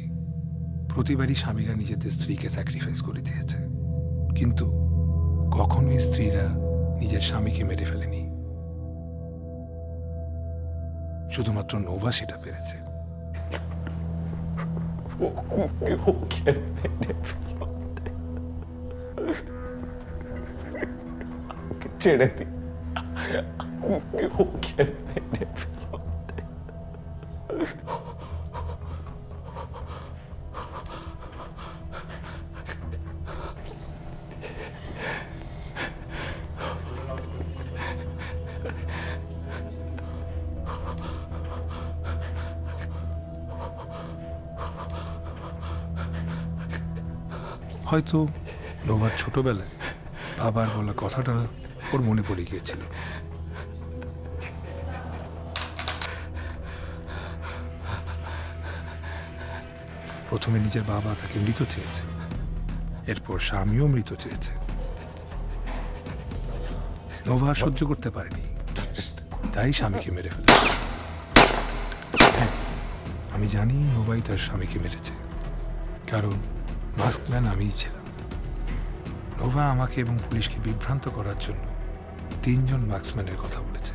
S6: প্রতিবারই স্বামীরা নিজেদের স্ত্রীকে স্যাক্রিফাইস করে দিয়েছে, কিন্তু কখনোই স্ত্রীরা নিজের স্বামীকে মেরে ফেলেনি। শুধুমাত্র নোভা সেটা পেরেছে।
S2: ছেড়ে দি
S6: হয়তো নোভার ছোটবেলায় বাবার বলা কথাটা ওর মনে পড়ে গিয়েছিল। প্রথমে নিজের বাবা তাকে মৃত চেয়েছে, এরপর স্বামীও মৃত চেয়েছে। নোভা সহ্য করতে পারেনি, তাই স্বামীকে মেরে ফেলেছে। হ্যাঁ, আমি জানি নোভাই তার স্বামীকে মেরেছে, কারণ মাস্কম্যান আমিই ছিলাম। নোভা আমাকে এবং পুলিশকে বিভ্রান্ত করার জন্য 3 জন মার্কসম্যানের কথা বলেছে,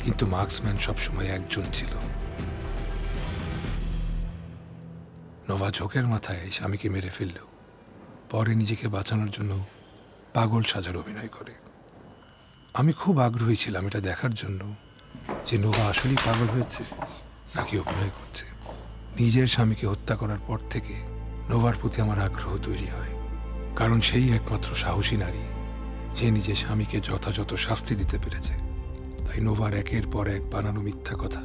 S6: কিন্তু মার্কসম্যান সবসময় একজন ছিল। নোভা ঝোঁকের মাথায় স্বামীকে মেরে ফেললেও পরে নিজেকে বাঁচানোর জন্য পাগল সাজার অভিনয় করে। আমি খুব আগ্রহী ছিলাম এটা দেখার জন্য যে নোভা আসলেই পাগল হয়েছে নাকি অভিনয় করছে। নিজের স্বামীকে হত্যা করার পর থেকে নোভার প্রতি আমার আগ্রহ তৈরি হয়, কারণ সেই একমাত্র সাহসী নারী যে নিজের স্বামীকে যথাযথ শাস্তি দিতে পেরেছে। তাই নোভার একের পর এক বানানো মিথ্যা কথা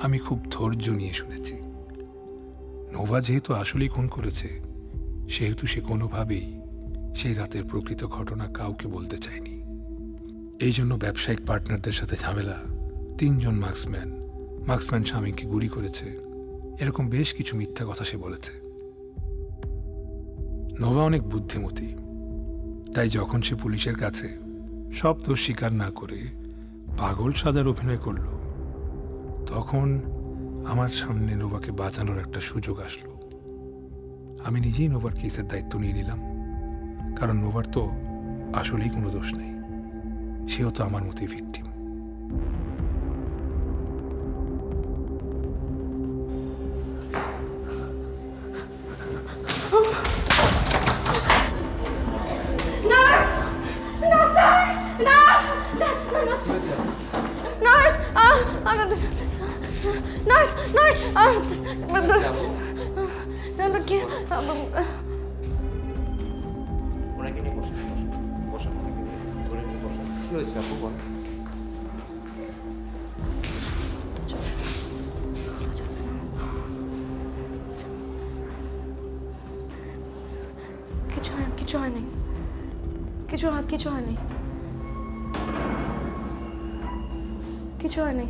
S6: আমি খুব ধৈর্য নিয়ে শুনেছি। নোভা যেহেতু আসলেই খুন করেছে, সেহেতু সে কোনোভাবেই সেই রাতের প্রকৃত ঘটনা কাউকে বলতে চায়নি। এই জন্য ব্যবসায়িক পার্টনারদের সাথে ঝামেলা, 3 জন মার্কসম্যান স্বামীকে গুলি করেছে, এরকম বেশ কিছু মিথ্যা কথা সে বলেছে। নোভা অনেক বুদ্ধিমতী, তাই যখন সে পুলিশের কাছে সব দোষ স্বীকার না করে পাগল সাজার অভিনয় করল, তখন আমার সামনে নোভাকে বাঁচানোর একটা সুযোগ আসলো। আমি নিজেই নোভার কেসের দায়িত্ব নিয়ে নিলাম, কারণ নোভার তো আসলেই কোনো দোষ নেই, সেও তো আমার মতোই ভিকটিম।
S4: ওনাকে নিয়ে বসেন বসেন ওনাকে নিয়ে ধরে নিয়ে বসেন কি হয়েছে আপু বলেন
S12: কিছু হয়নি কিছু হয়নি কিছু হয়নি কিছু হয়নি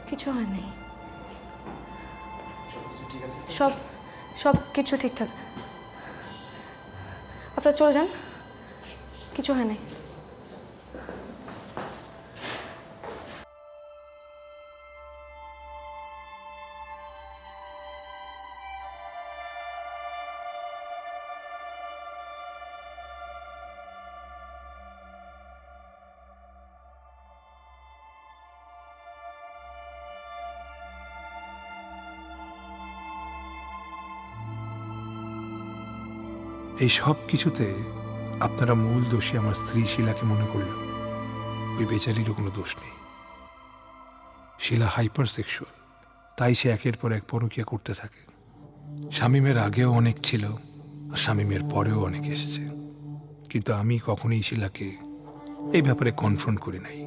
S12: কিছু হয়নি সব সব কিছু ঠিকঠাক আপনারা চলে যান কিছু হয়নি
S6: এই সব কিছুতে আপনারা মূল দোষী আমার স্ত্রী শিলাকে মনে করলেও ওই বেচারিরও কোনো দোষ নেই। শিলা হাইপার সেক্সুয়াল, তাই সে একের পর এক পরকীয়া করতে থাকে। শামীমের আগেও অনেক ছিল আর শামীমের পরেও অনেক এসেছে, কিন্তু আমি কখনোই শিলাকে এই ব্যাপারে কনফ্রন্ট করি নাই।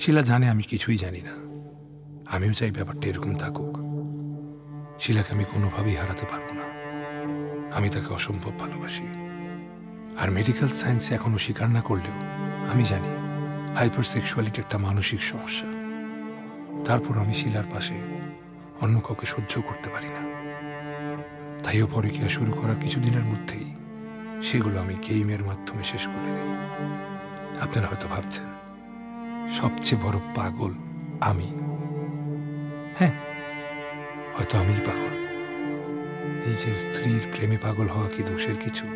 S6: শিলা জানে আমি কিছুই জানি না, আমিও চাই ব্যাপারটা এরকম থাকুক। শিলাকে আমি কোনোভাবেই হারাতে পারবো না, আমি তাকে অসম্ভব ভালোবাসি। আর মেডিকেল সায়েন্স এখনো স্বীকার না করলেও আমি জানি হাইপার সেক্সুয়ালিটি একটা মানসিক সমস্যা। তারপর আমি শিলার পাশে অন্য কাউকে সহ্য করতে পারি না, তাইও পরকীয়া শুরু করার কিছুদিনের মধ্যেই সেগুলো আমি গেমের মাধ্যমে শেষ করে দিই। আপনারা হয়তো ভাবছেন সবচেয়ে বড় পাগল আমি। হ্যাঁ, হয়তো আমিই পাগল। নিজের স্ত্রীর প্রেমে পাগল হওয়া কি দোষের কিছু?